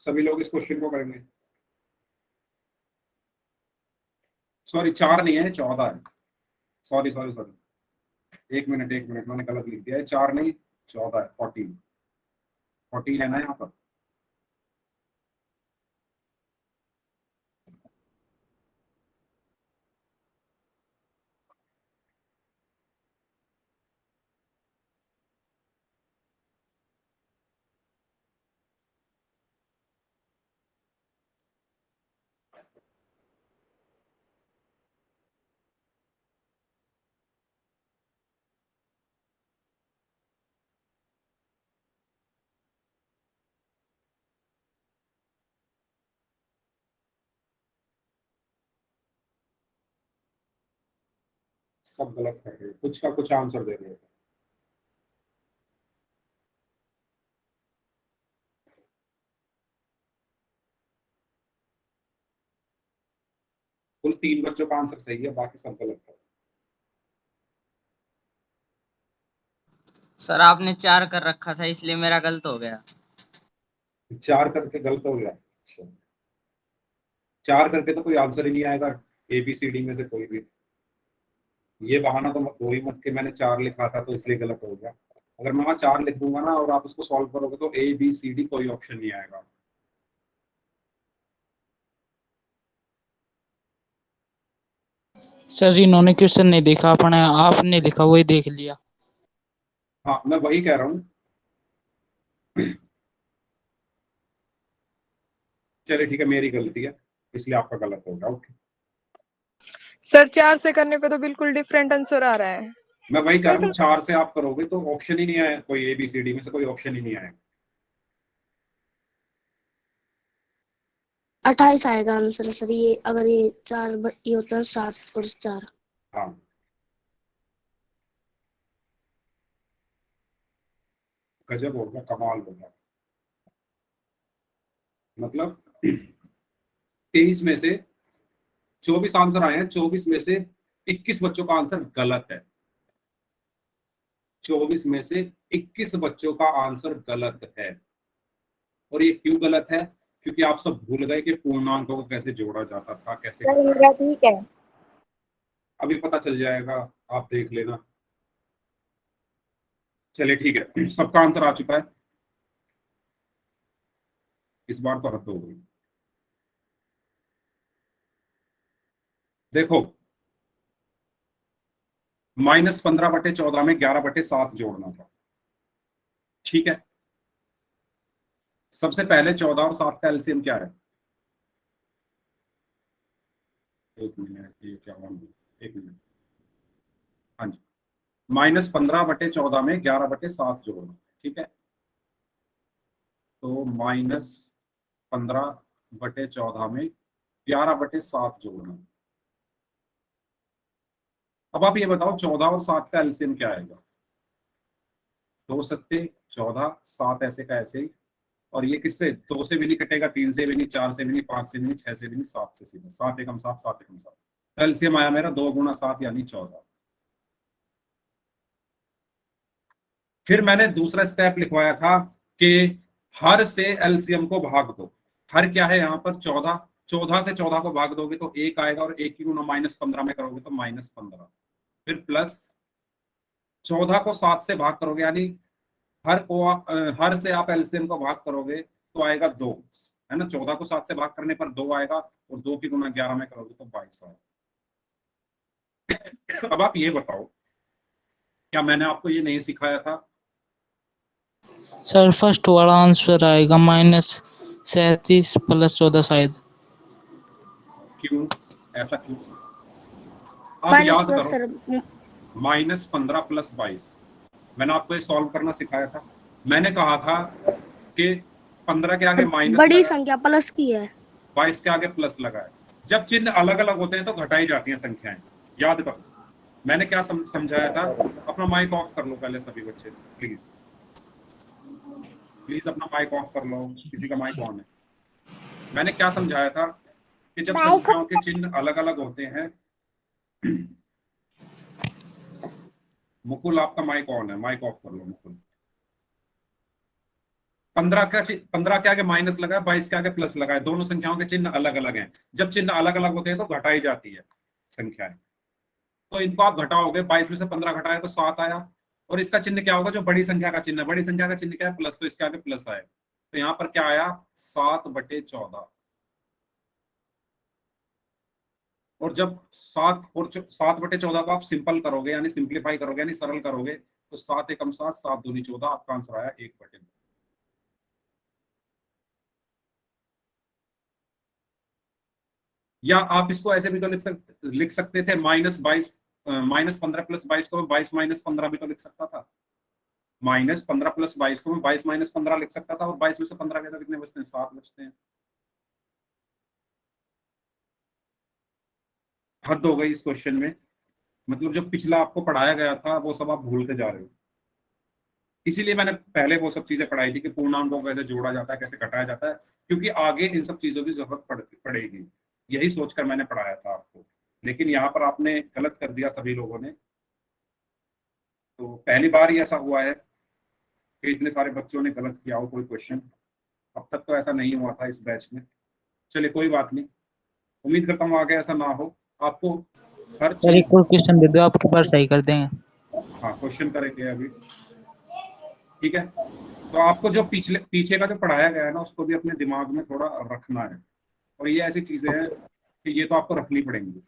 सभी लोग इस क्वेश्चन को करेंगे। सॉरी 4 नहीं है, 14 है। सॉरी सॉरी सॉरी, एक मिनट मैंने गलत लिख दिया है। 4 नहीं 14 है, 14 14 है ना यहाँ पर। सब गलत कर रहे हो, कुछ का कुछ आंसर दे रहे हो। कुल 3 बच्चों का आंसर सही है, बाकी सब गलत है। सर आपने 4 कर रखा था इसलिए मेरा गलत हो गया। 4 करके गलत हो गया। अच्छा, 4 करके तो कोई आंसर ही नहीं आएगा ABCD में से कोई भी। ये बहाना तो मत दो ही मत कि मैंने 4 लिखा था तो इसलिए गलत हो गया। अगर मैं वहाँ 4 लिख दूंगा ना और आप उसको सॉल्व करोगे तो ABCD कोई ऑप्शन नहीं आएगा। सर इन्होंने क्वेश्चन नहीं देखा, अपने आपने लिखा वही देख लिया। हाँ मैं वही कह रहा हूँ। चलिए ठीक है, मेरी गलती है इसलिए आपका गलत होगा। ओके, सर 4 से करने पे तो बिल्कुल डिफरेंट आंसर आ रहा है। मैं वही कह रहा हूँ 4 से आप करोगे तो ऑप्शन ही नहीं आया, कोई ABCD में से कोई ऑप्शन ही नहीं आएगा। 28 आएगा आंसर सर। ये अगर ये 4 ये होता है 7 और 4। हाँ गजब होगा, कमाल होगा। मतलब 23 में से 24 आंसर आए हैं, 24 में से 21 बच्चों का आंसर गलत है। 24 में से 21 बच्चों का आंसर गलत है। और ये क्यों गलत है? क्योंकि आप सब भूल गए कि पूर्णांकों को कैसे जोड़ा जाता था, कैसे सर मेरा ठीक है। अभी पता चल जाएगा, आप देख लेना। चलिए ठीक है, सबका आंसर आ चुका है। इस बार तो हद हो गई। देखो -15/14 में 11/7 जोड़ना था। ठीक है, सबसे पहले 14 और 7 का एलसीएम क्या है? एक मिनट, ये क्या हुआ? एक मिनट, हाँ जी, -15/14 में 11/7 जोड़ना। ठीक है, तो -15/14 में 11/7 जोड़ना। अब आप ये बताओ 14 और 7 का एलसीएम क्या आएगा? 2 सत्ते 14, 7 ऐसे का ऐसे ही। और ये किससे? 2 से भी नहीं कटेगा, 3 से भी नहीं, 4 से भी नहीं, 5 से भी नहीं, 6 से भी नहीं, 7 से सीधा। 7 एकम 7, 7 एकम 7। एलसीएम आया मेरा 2 गुना 7 यानी 14। फिर मैंने दूसरा स्टेप लिखवाया था कि हर से एलसीएम को भाग दो। हर क्या है यहाँ पर? 14। 14 से 14 को भाग दोगे तो 1 आएगा, और 1 की गुना -15 में करोगे तो -15। फिर प्लस 14 को 7 से भाग करोगे, यानी हर से आप एलसीएम को भाग करोगे तो आएगा 2, है ना। 14 को 7 से भाग करने पर 2 आएगा, और 2 की गुना 11 में करोगे तो 22 आएगा। अब आप ये बताओ, क्या मैंने आपको ये नहीं सिखाया था? सर फर्स्ट वाला आंसर आएगा -37 + 14 शायद। क्यों? ऐसा क्यों? आप माइनस याद प्लस करो, सर। -15 + 22। मैंने आपको ये सॉल्व करना सिखाया था। मैंने कहा था कि 15 के आगे माइनस बड़ी लगा, संख्या प्लस की है। 22 के आगे प्लस लगा है। जब चिन्ह अलग अलग होते हैं तो घटाई जाती हैं संख्याएं, याद करो। मैंने क्या समझाया था? अपना माइक ऑफ कर लो पहले सभी बच्चे, प्लीज प्लीज अपना माइक ऑफ कर लो, किसी का माइक ऑन है। मैंने क्या समझाया था कि जब संख्याओं के चिन्ह अलग अलग होते हैं। मुकुल आपका माइक ऑन है, माइक ऑफ कर लो मुकुल। 15 के आगे माइनस लगाए, 22 के आगे प्लस लगाए, दोनों संख्याओं के चिन्ह अलग अलग हैं। जब चिन्ह अलग अलग होते हैं तो घटाई जाती है संख्याएं। तो इनको आप घटाओगे, 22 में से 15 घटाए तो 7 आया। और इसका चिन्ह क्या होगा, जो बड़ी संख्या का चिन्ह है, बड़ी संख्या का चिन्ह क्या है, प्लस, तो इसके आगे प्लस आए। तो यहाँ पर क्या आया, 7/14। और जब 7/14 को आप सिंपल करोगे, यानी सिंप्लीफाई करोगे, यानी सरल करोगे, तो 7 एकम 7, 7 दूनी 14, आपका आंसर आया 1/2। या आप इसको ऐसे भी तो लिख सकते थे, -22 -15 + 22 को मैं 22 - 15 भी तो लिख सकता था। -15 + 22 को मैं 22 - 15 लिख सकता था। और 22 में से 15 के तो कितने बचते हैं, 7 बचते हैं। हद हो गई इस क्वेश्चन में। मतलब जो पिछला आपको पढ़ाया गया था वो सब आप भूलते जा रहे हो। इसीलिए मैंने पहले वो सब चीजें पढ़ाई थी कि पूर्णांकों को कैसे जोड़ा जाता है, कैसे घटाया जाता है, क्योंकि आगे इन सब चीजों की जरूरत पड़ेगी। यही सोचकर मैंने पढ़ाया था आपको। लेकिन यहाँ पर आपने गलत कर दिया सभी लोगों ने। तो पहली बार ही ऐसा हुआ है कि इतने सारे बच्चों ने गलत किया हो कोई क्वेश्चन। अब तक तो ऐसा नहीं हुआ था इस बैच में। चलिए कोई बात नहीं, उम्मीद करता हूँ आगे ऐसा ना हो। आपको हर सर एक चीज, और क्वेश्चन दे दो, आपके पास सही कर देंगे। हाँ क्वेश्चन करेंगे अभी, ठीक है। तो आपको जो पीछे का जो पढ़ाया गया है ना, उसको भी अपने दिमाग में थोड़ा रखना है। और ये ऐसी चीजें हैं कि ये तो आपको रखनी पड़ेंगी,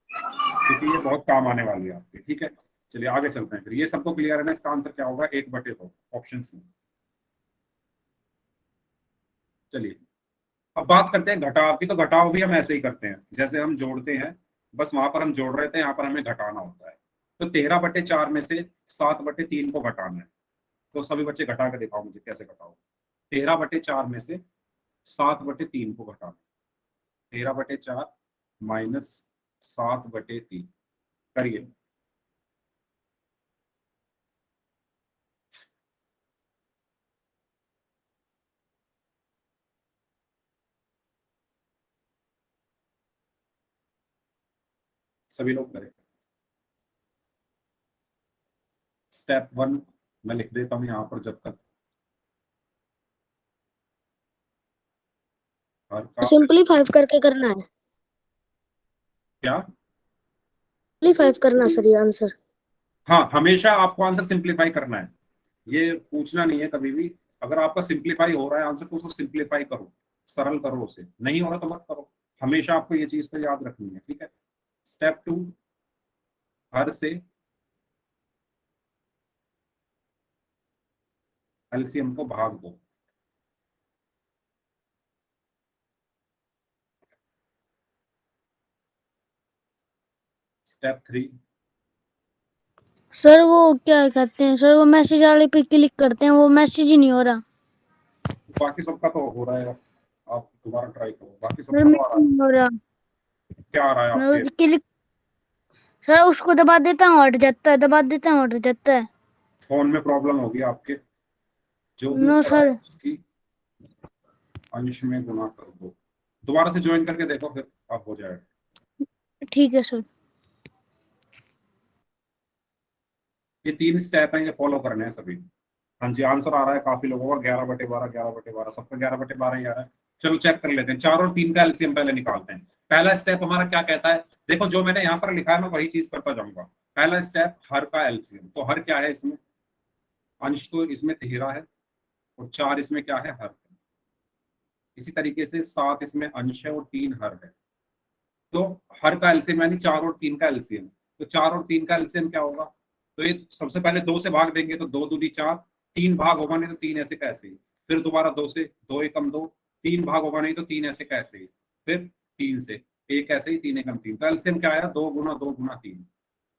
क्योंकि ये बहुत काम आने वाली है आपके, ठीक है। चलिए आगे चलते हैं फिर। ये सबको क्लियर है ना, इसका आंसर क्या होगा, 1/2 ऑप्शन सी। चलिए अब बात करते हैं घटाव की। तो घटाव भी हम ऐसे ही करते हैं जैसे हम जोड़ते हैं, बस वहां पर हम जोड़ रहे थे, यहाँ पर हमें घटाना होता है। तो 13/4 में से 7/3 को घटाना है। तो सभी बच्चे घटा के दिखाओ मुझे कैसे घटाओ। 13/4 में से 7/3 को घटाना। 13/4 - 7/3 करिए। सभी लोग करें। स्टेप 1 मैं लिख देता हूँ यहाँ पर, जब तक हर का सिंपलीफाई करके करना है, क्या, सिंपलीफाई करना सर ये आंसर। हाँ हमेशा आपको आंसर सिंप्लीफाई करना है। ये पूछना नहीं है कभी भी। अगर आपका सिंप्लीफाई हो रहा है आंसर, तो उसको सिंप्लीफाई करो, सरल करो उसे। नहीं हो रहा तो मत करो। हमेशा आपको ये चीज तो याद रखनी है, ठीक है। स्टेप 2, हर से एलसीएम को भाग दो। स्टेप 3, सर वो क्या कहते हैं सर, वो मैसेज वाले पे क्लिक करते हैं, वो मैसेज ही नहीं हो रहा। बाकी सबका तो हो रहा है। आप दोबारा ट्राई करो, बाकी सर सबका तो आ मेरा रहा नहीं हो रहा। है। क्या आ रहा है मैं आपके? वो क्लिक, सर उसको दबा देता हूँ हट जाता है, दबा देता हूँ हट जाता है। फोन में प्रॉब्लम होगी आपके। जो भी नो उत्तर आया सर। उसकी अंश में गुना कर दो। दोबारा से ज्वाइन करके देखो, फिर आप हो जाएगा। ठीक है सर। ये 3 स्टेप हैं, ये फॉलो करने हैं सभी। हाँ जी, आंसर आ रहा है काफी लोगों का, 11/12, 11/12, सबका 11/12 ही आ रहा है। चलो चेक कर लेते हैं। 4 और 3 का एलसीएम पहले निकालते हैं। पहला स्टेप हमारा क्या कहता है, देखो जो मैंने यहाँ पर लिखा है मैं वही चीज करता जाऊंगा। पहला स्टेप, हर का एलसीएम। तो हर क्या है इसमें, अंश तो इसमें 13 है, और 4 इसमें क्या है, हर। इसी तरीके से 7 इसमें अंश है और 3 हर है। तो हर का एलसीएम यानी 4 और 3 का एलसीएम। तो 4 और 3 का एलसीएम क्या होगा, तो ये सबसे पहले 2 से भाग देंगे तो 2 दूनी 4, 3 भाग होगा नहीं तो 3 ऐसे कैसे ही। फिर दोबारा 2 से, 2 एकम 2, 3 भाग होगा नहीं तो 3 ऐसे कैसे ही। फिर 3 से 1 ऐसे ही, 3 एकम 3। तो एलसीएम क्या आया, 2 गुना 2 गुना 3,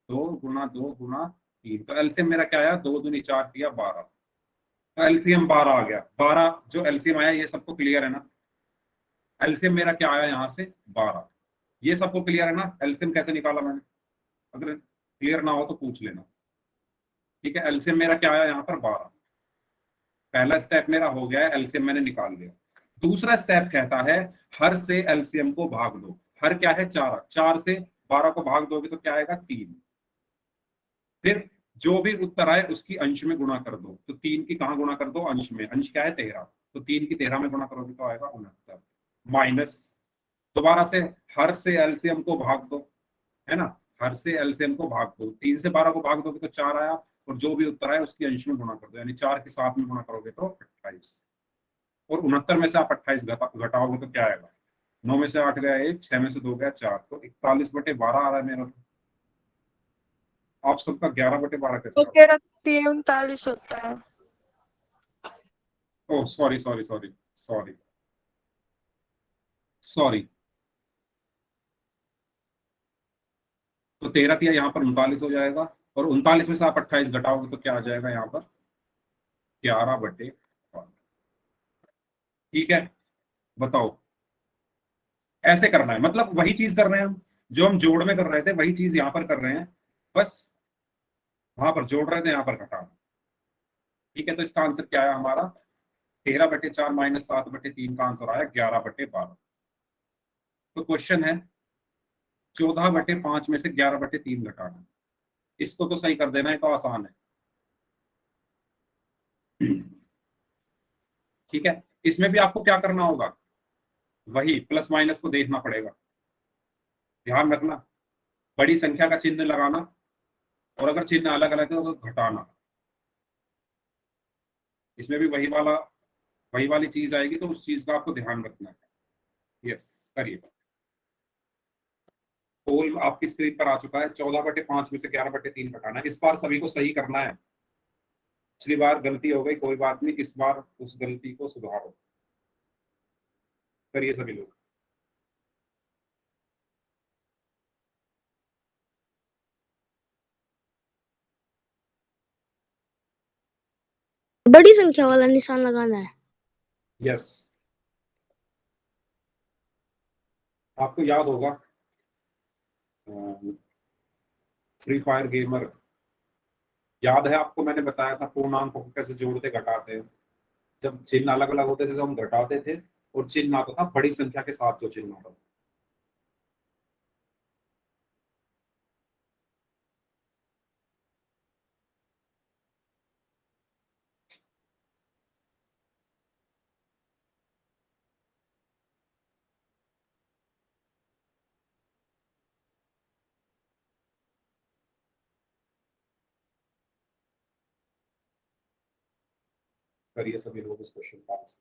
2 गुना 2 गुना 3। तो एलसीएम मेरा क्या आया, 2 दूनी 4 किया 12। तो एलसीएम 12 आ गया। 12 जो एलसीएम आया, ये सबको क्लियर है ना। एलसीएम मेरा क्या आया यहाँ से, 12। ये सबको क्लियर है ना, एलसीएम कैसे निकाला मैंने। अगर क्लियर ना हो तो पूछ लेना, ठीक है। एलसीएम मेरा क्या आया यहाँ पर, 12। पहला स्टेप मेरा हो गया है, एलसीएम मैंने निकाल लिया। दूसरा स्टेप कहता है हर से एलसीएम को भाग दो। हर क्या है, 4। 4 से 12 को भाग दोगे तो क्या आएगा, 3। फिर जो भी उत्तर आए उसकी अंश में गुणा कर दो। तो 3 की कहाँ गुणा कर दो? अंश में। अंश क्या है? 13। तो 3 की 13 में गुणा करोगे तो आएगा 69 माइनस, दोबारा से हर से एलसीएम को भाग दो, है ना, हर से एलसीएम को भाग दो। 3 से 12 को भाग दोगे तो 4 आया, और जो भी उत्तर आया उसकी अंश में गुणा कर दो, यानी 4 के 7 में गुणा करोगे तो 28। और 69 में से आप 28 घटाओगे तो क्या आएगा? 9 में से 8 गया 1, 6 में से 2 गया 4, तो 41/12 आ रहा है मेरा। आप सबका 11/12 कैसे? तो मेरा 39 होता है। Oh sorry sorry sorry sorry sorry. तो 13 किया, यहाँ पर 39 हो जाएगा, और 39 में से आप 28 घटाओगे तो क्या आ जाएगा यहाँ पर? 11/12। ठीक है, बताओ। ऐसे करना है, मतलब वही चीज कर रहे हैं हम जो हम जोड़ में कर रहे थे, वही चीज यहाँ पर कर रहे हैं, बस वहां पर जोड़ रहे थे, यहाँ पर घटा रहे हैं। ठीक है, तो इसका आंसर क्या है हमारा? 13/4 माइनस 7/3 का आंसर आया 11/12। तो क्वेश्चन है 14/5 में से 11/3 घटाना। इसको तो सही कर देना है, तो आसान है। ठीक है, इसमें भी आपको क्या करना होगा? वही प्लस माइनस को देखना पड़ेगा, ध्यान रखना, बड़ी संख्या का चिन्ह लगाना, और अगर चिन्ह अलग अलग है तो घटाना। इसमें भी वही वाली चीज आएगी, तो उस चीज का आपको ध्यान रखना है। यस, करिए। पोल आपकी स्क्रीन पर आ चुका है। 14/5 में से 11/3 घटाना है। इस बार सभी को सही करना है। पिछली बार गलती हो गई, कोई बात नहीं, इस बार उस गलती को सुधारो। करिए सभी लोग। बड़ी संख्या वाला निशान लगाना है। यस, आपको याद होगा फ्री फायर गेमर, याद है आपको? मैंने बताया था पूर्णांकों को कैसे जोड़ते घटाते हैं। जब चिन्ह अलग अलग होते थे तो हम घटाते थे, और चिन्ह आता था बड़ी संख्या के साथ, जो चिन्ह आता था। करिए सभी लोग इस क्वेश्चन का आंसर।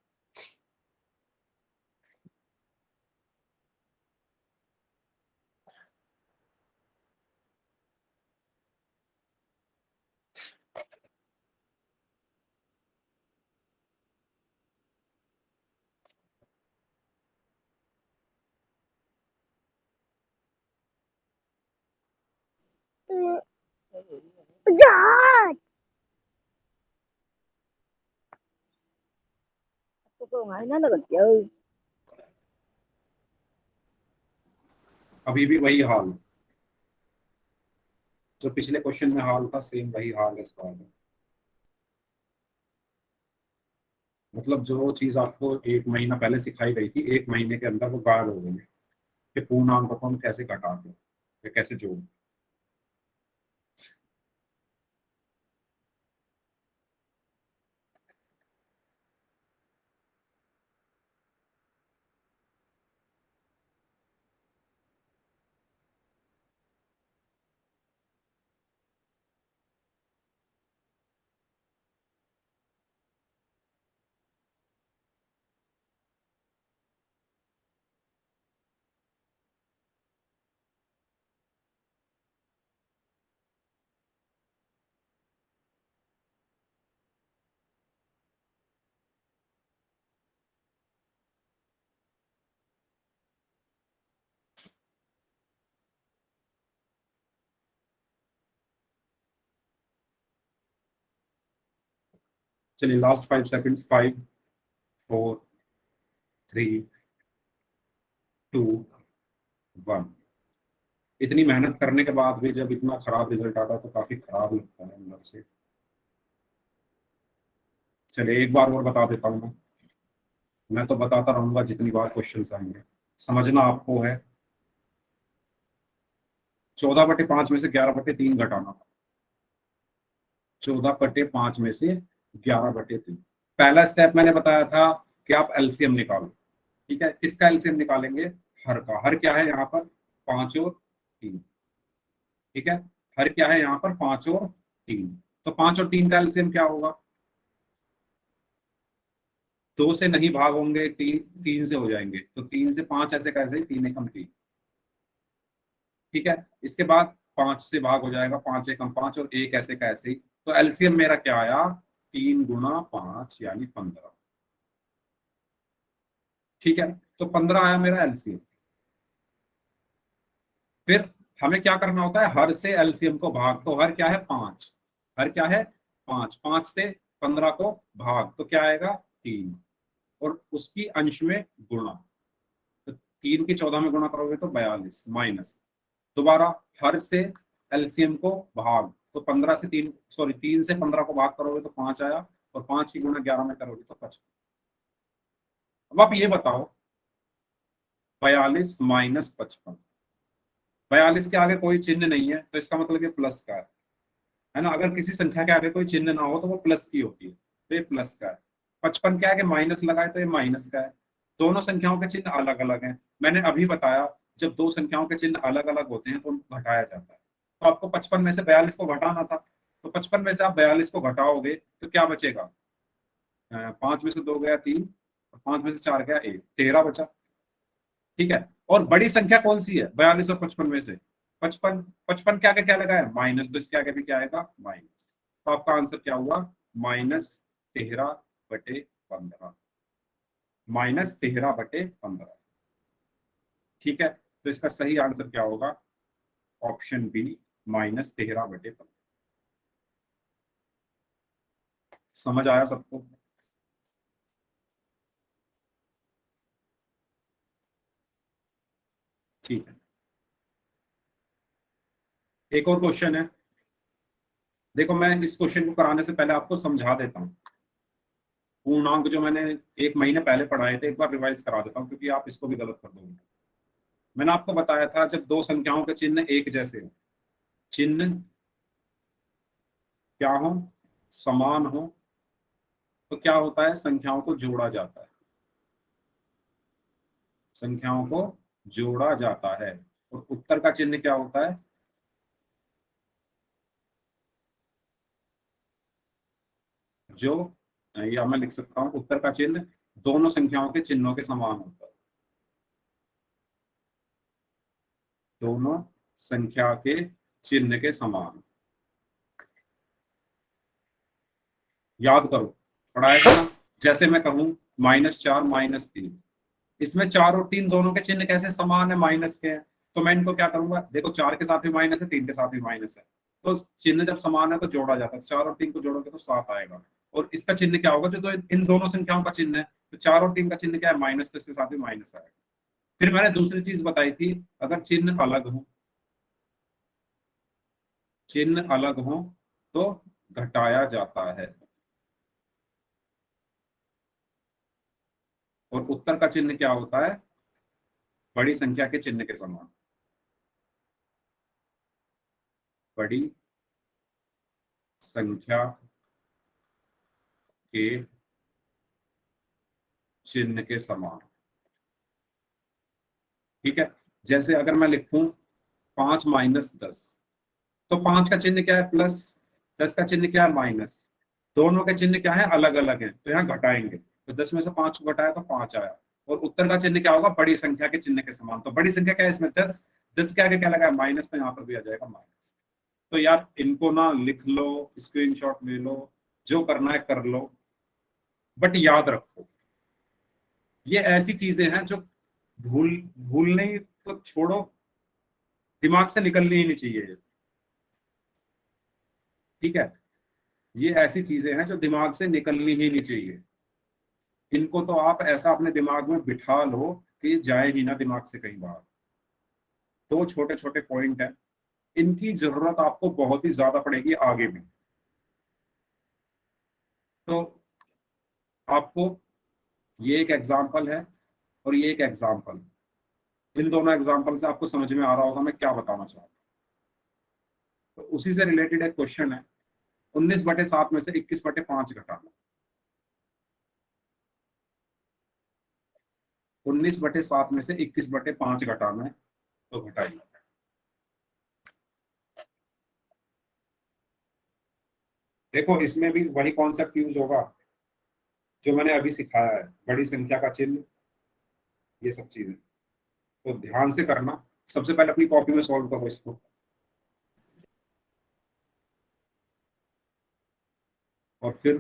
अभी भी वही हाल जो पिछले क्वेश्चन में हाल था, सेम वही हाल है इस बार में। मतलब जो चीज आपको 1 महीना पहले सिखाई गई थी, 1 महीने के अंदर वो गायब हो गई है कि पूर्णांकों को हम कैसे घटाते हैं या कैसे जोड़ते। चलिए, लास्ट 5 सेकंड्स। 5 4 3 2 1। इतनी मेहनत करने के बाद भी जब इतना खराब रिजल्ट आता है तो काफी खराब लगता है अंदर से। चलिए, एक बार और बता देता हूँ मैं तो बताता रहूंगा जितनी बार क्वेश्चन आएंगे। समझना आपको है, 14/5 में से 11/3 घटाना था। 14/5 में से 11/3। पहला स्टेप मैंने बताया था कि आप एलसीएम निकालो। ठीक है, किसका एलसीएम निकालेंगे? हर का। हर क्या है यहाँ पर? 5 और 3। ठीक है, हर क्या है यहाँ पर? 5 और 3। तो 5 और 3 का एलसीएम क्या होगा? 2 से नहीं भाग होंगे, 3 से हो जाएंगे। तो 3 से 5 ऐसे कैसे? 3 एकम 3। ठीक है, इसके बाद 5 से भाग हो जाएगा, 5 एकम 5 और 1 ऐसे कैसे ही। तो एलसीएम मेरा क्या आया? 3 गुना 5 यानी 15। ठीक है, तो 15 आया मेरा एलसीएम। फिर हमें क्या करना होता है? हर से एलसीएम को भाग। तो हर क्या है? 5। हर क्या है? 5। 5 से 15 को भाग तो क्या आएगा? 3। और उसकी अंश में गुणा। तो 3 की 14 में गुणा करोगे तो 42 माइनस। दोबारा हर से एलसीएम को भाग। तो 15 से 3 सॉरी 3 से 15 को भाग करोगे तो 5 आया। और 5 की गुणा 11 में करोगे तो 55। अब आप ये बताओ, 42 माइनस 55। 42 के आगे कोई चिन्ह नहीं है तो इसका मतलब ये प्लस का है ना। अगर किसी संख्या के आगे कोई चिन्ह ना हो तो वो प्लस की होती है, तो ये प्लस का है। 55 के आगे माइनस लगाए तो ये माइनस का है। दोनों संख्याओं के चिन्ह अलग अलग हैं। मैंने अभी बताया जब दो संख्याओं के चिन्ह अलग अलग होते हैं तो उनको घटाया जाता है। तो आपको 55 में से 42 को घटाना था, तो 55 में से आप 42 को घटाओगे तो क्या बचेगा? 5 में से 2 गया 3 और 5 में से 4 गया 1, 13 बचा। ठीक है, और बड़ी संख्या कौन सी है? 42 और 55 में से 55 के आगे क्या लगा है? माइनस। तो इसके आगे भी क्या आएगा? माइनस। तो आपका आंसर क्या हुआ? -13/15। -13/15। ठीक है, तो इसका सही आंसर क्या होगा? Option B, -13/15। समझ आया सबको? ठीक है, एक और क्वेश्चन है। देखो, मैं इस क्वेश्चन को कराने से पहले आपको समझा देता हूँ। पूर्णांक जो मैंने 1 महीने पहले पढ़ाए थे, एक बार रिवाइज करा देता हूँ क्योंकि आप इसको भी गलत कर दोगे। मैंने आपको बताया था जब दो संख्याओं के चिन्ह एक जैसे हो, चिन्ह क्या हो? समान हो, तो क्या होता है? संख्याओं को जोड़ा जाता है। संख्याओं को जोड़ा जाता है। और उत्तर का चिन्ह क्या होता है? जो, या मैं लिख सकता हूं, उत्तर का चिन्ह दोनों संख्याओं के चिन्हों के समान होता है। दोनों संख्या के चिन्ह के समान। याद करो, पढ़ाया था ना। जैसे मैं कहूं -4 -3, इसमें 4 और 3 दोनों के चिन्ह कैसे समान है? माइनस के हैं। तो मैं इनको क्या करूंगा? देखो, 4 के साथ भी माइनस है, 3 के साथ भी माइनस है। तो चिन्ह जब समान है तो जोड़ा जाता है। 4 और 3 को जोड़ोगे तो 7 आएगा। और इसका चिन्ह क्या होगा? जो तो इन दोनों संख्याओं का चिन्ह है, तो 4 और 3 का चिन्ह क्या है? माइनस। तो इसके साथ भी माइनस आएगा। फिर मैंने दूसरी चीज बताई थी, अगर चिन्ह अलग हो, चिन्ह अलग हो तो घटाया जाता है। और उत्तर का चिन्ह क्या होता है? बड़ी संख्या के चिन्ह के समान। बड़ी संख्या के चिन्ह के समान। ठीक है, जैसे अगर मैं लिखूं 5 - 10, तो 5 का चिन्ह क्या है? प्लस। 10 का चिन्ह क्या है? माइनस। दोनों के चिन्ह क्या है? अलग अलग है, तो यहाँ घटाएंगे। तो 10 में से 5 को घटाया तो 5 आया। और उत्तर का चिन्ह क्या होगा? बड़ी संख्या के चिन्ह के समान। तो बड़ी संख्या क्या है इसमें? 10। 10 के आगे क्या लगा है? माइनस। तो यहाँ पर भी आ जाएगा माइनस। तो यार इनको ना लिख लो, स्क्रीनशॉट ले लो, जो करना है कर लो, बट याद रखो ये ऐसी चीजें हैं जो भूलने तो छोड़ो, दिमाग से निकलनी ही नहीं चाहिए। ठीक है, ये ऐसी चीजें हैं जो दिमाग से निकलनी ही नहीं चाहिए। इनको तो आप ऐसा अपने दिमाग में बिठा लो कि जाए ही ना दिमाग से कहीं बाहर। दो छोटे छोटे पॉइंट हैं, इनकी जरूरत आपको बहुत ही ज्यादा पड़ेगी आगे भी। तो आपको ये एक एग्जाम्पल है और ये एक एग्जाम्पल, इन दोनों एग्जाम्पल से आपको समझ में आ रहा होगा मैं क्या बताना चाहता हूँ। तो उसी से रिलेटेड एक क्वेश्चन है, 19/7 में से 21/5 घटाना, 19/7 में से 21/5 घटाना है, तो घटाइए। देखो इसमें भी वही कॉन्सेप्ट यूज होगा जो मैंने अभी सिखाया है, बड़ी संख्या का चिन्ह, ये सब चीजें तो ध्यान से करना। सबसे पहले अपनी कॉपी में सॉल्व करो इसको, और फिर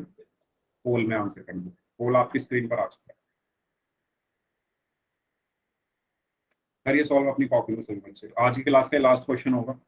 पोल में आंसर करना। पोल आपकी स्क्रीन पर आ चुका है, करिए सॉल्व अपनी कॉपी में सिंपल से। आज की क्लास का लास्ट क्वेश्चन होगा।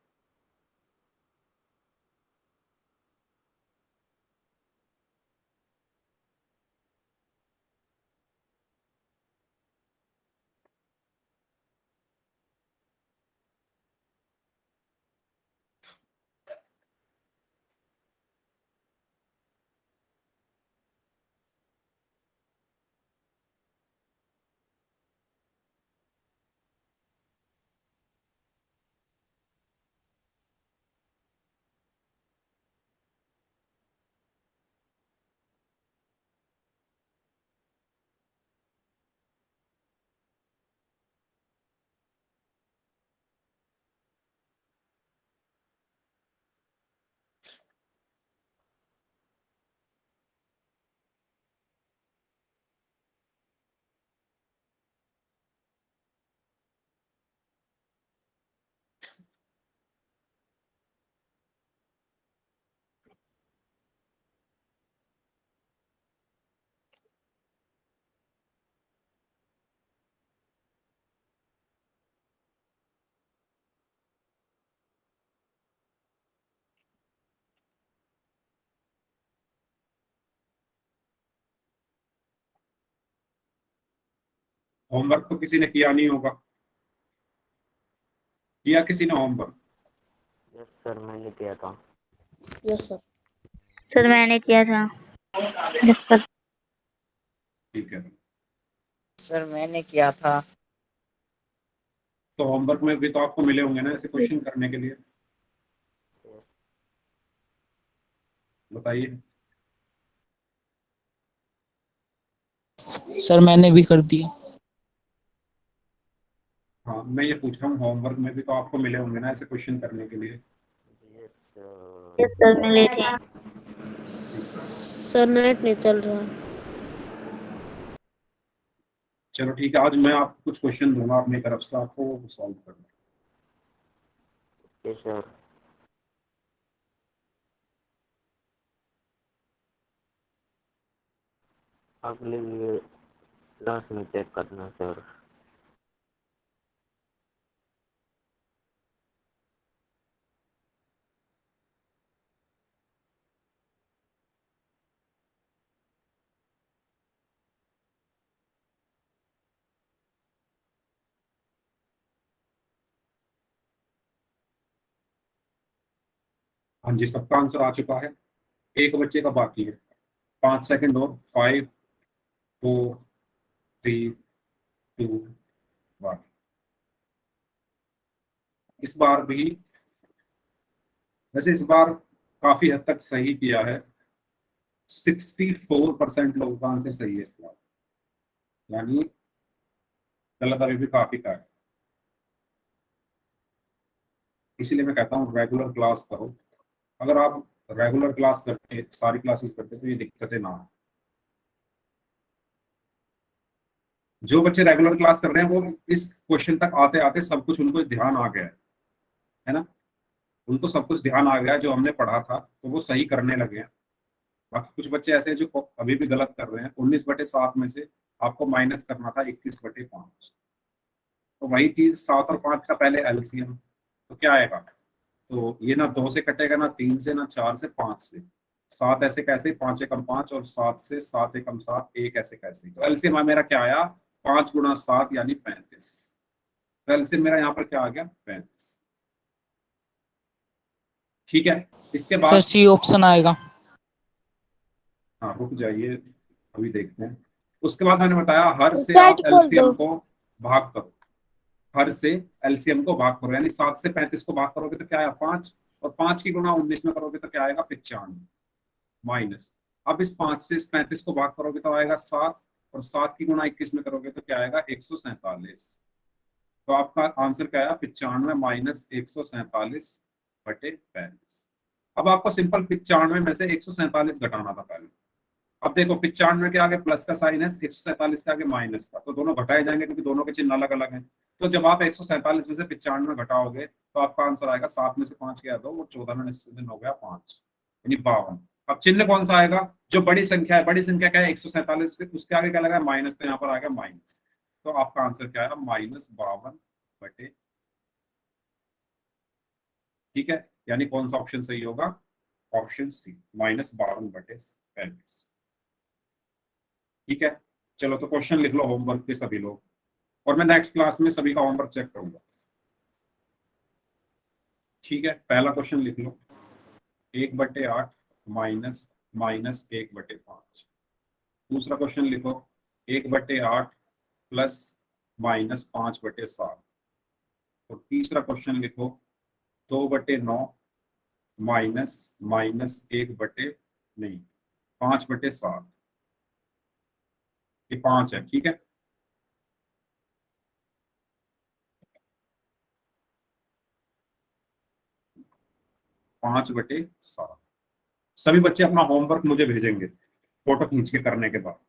होमवर्क तो किसी ने किया नहीं होगा, किया किसी ने होमवर्क? यस सर, मैंने किया था। Yes sir. सर मैंने किया था। Yes sir. ठीक है, सर मैंने किया था। तो होमवर्क में भी तो आपको मिले होंगे ना ऐसे क्वेश्चन करने के लिए, बताइए। सर मैंने भी कर दिया। हाँ मैं ये पूछ रहा हूँ, होमवर्क में भी तो आपको मिले होंगे ना ऐसे क्वेश्चन करने के लिए। Yes sir. यस सर मिले थे। सर नेट नहीं चल रहा। चलो ठीक है, आज मैं आपको कुछ क्वेश्चन दूंगा अपनी तरफ से, आपको सॉल्व करना। Yes sir. अगले क्लास में चेक करना सर। हाँ जी, सबका आंसर आ चुका है, एक बच्चे का बाकी है। 5 सेकंड और, 5 4 3 2 1। इस बार भी, वैसे इस बार काफी हद तक सही किया है, 64% लोगों का आंसर सही है इस बार, यानी गलत अभी भी काफी का है। इसीलिए मैं कहता हूँ रेगुलर क्लास करो। अगर आप रेगुलर क्लास करते, सारी क्लासेस करते, तो ये दिक्कतें ना हो। जो बच्चे रेगुलर क्लास कर रहे हैं वो इस क्वेश्चन तक आते आते सब कुछ उनको ध्यान आ गया है ना, उनको सब कुछ ध्यान आ गया जो हमने पढ़ा था, तो वो सही करने लगे हैं। बाकी कुछ बच्चे ऐसे हैं जो अभी भी गलत कर रहे हैं। 19/7 में से आपको माइनस करना था 21/5, तो वही चीज 7 और 5 का पहले एलसीएम, तो क्या आएगा? तो ये ना 2 से कटेगा, ना 3 से, ना 4 से, 5 से। 7 ऐसे कैसे, 5 एकम 5, और 7 से 7 एकम 7, 1 ऐसे कैसे। तो एलसीएम मेरा क्या आया? 5 × 7 यानी 35। तो एलसीएम मेरा यहाँ पर क्या आ गया? 35। ठीक है, इसके सर बाद सी ऑप्शन आएगा। हाँ रुक जाइए, अभी देखते हैं। उसके बाद मैंने बताया हर से चैट आप खोल एलसीएम दो। को भाग करो, हर से एलसीएम को भाग करो, यानी 7 से 35 को भाग करोगे तो क्या आया? 5, और 5 की गुणा 19 में करोगे तो क्या आएगा 95 माइनस, अब इस 5 से इस 35 को भाग करोगे तो आएगा 7, और 7 की गुणा 21 में करोगे तो क्या आएगा 147। तो आपका आंसर क्या आया 95 माइनस 147 बटे 45। अब आपको सिंपल 95 में से 147 घटाना था पहले। अब देखो 95 के आगे प्लस का साइन है, 147 के आगे माइनस का, तो दोनों घटाए जाएंगे क्योंकि दोनों के चिन्ह अलग अलग हैं। तो जब आप 147 में से 95 घटाओगे तो आपका आंसर आएगा 7 में से 5 गया तो वो 14 में निश्चित हो गया 5 यानी 52। अब चिन्ह कौन सा आएगा, जो बड़ी संख्या है, बड़ी संख्या क्या है 147, उसके आगे क्या लगा माइनस, तो यहाँ पर आ गया माइनस। तो आपका आंसर क्या है -52 बटे, ठीक है, यानी कौन सा ऑप्शन सही होगा, ऑप्शन सी -52 बटे 45। ठीक है, चलो तो क्वेश्चन लिख लो होमवर्क के सभी लोग, और मैं नेक्स्ट क्लास में सभी का होमवर्क चेक करूंगा। ठीक है, पहला क्वेश्चन लिख लो 1/8 माइनस -1/5। दूसरा क्वेश्चन लिखो 1/8 प्लस -5/7। और तीसरा क्वेश्चन लिखो 2/9 5/7। ये 5 है, ठीक है। पांच बटे 7। सभी बच्चे अपना होमवर्क मुझे भेजेंगे फोटो खींच के करने के बाद,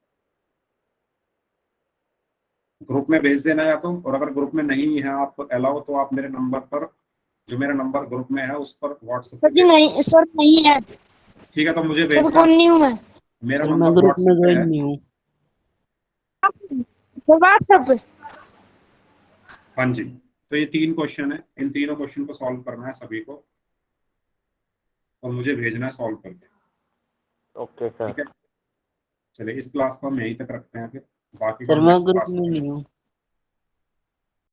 ग्रुप में भेज देना या तो, और अगर ग्रुप में नहीं है आप अलाउ तो आप मेरे नंबर पर, जो मेरा नंबर ग्रुप में है उस पर व्हाट्सएप सर जी नहीं, सर नहीं है, ठीक है, तो मुझे सर भेजना। कौन नहीं हूँ मैं, मेरा मैं नंबर ग्रुप में व्हाट्सएप पे ज्वाइन है। नहीं हूँ। सर व्हाट्सएप पे। हाँ जी, तो ये 3 क्वेश्चन है, इन तीनों क्वेश्चन को सॉल्व करना है सभी को, और मुझे भेजना है सॉल्व करके। Okay sir. ठीक है, चलिए इस क्लास को हम यहीं तक रखते हैं, फिर बाकी सर को मैं next ग्रुप class में नहीं हूँ।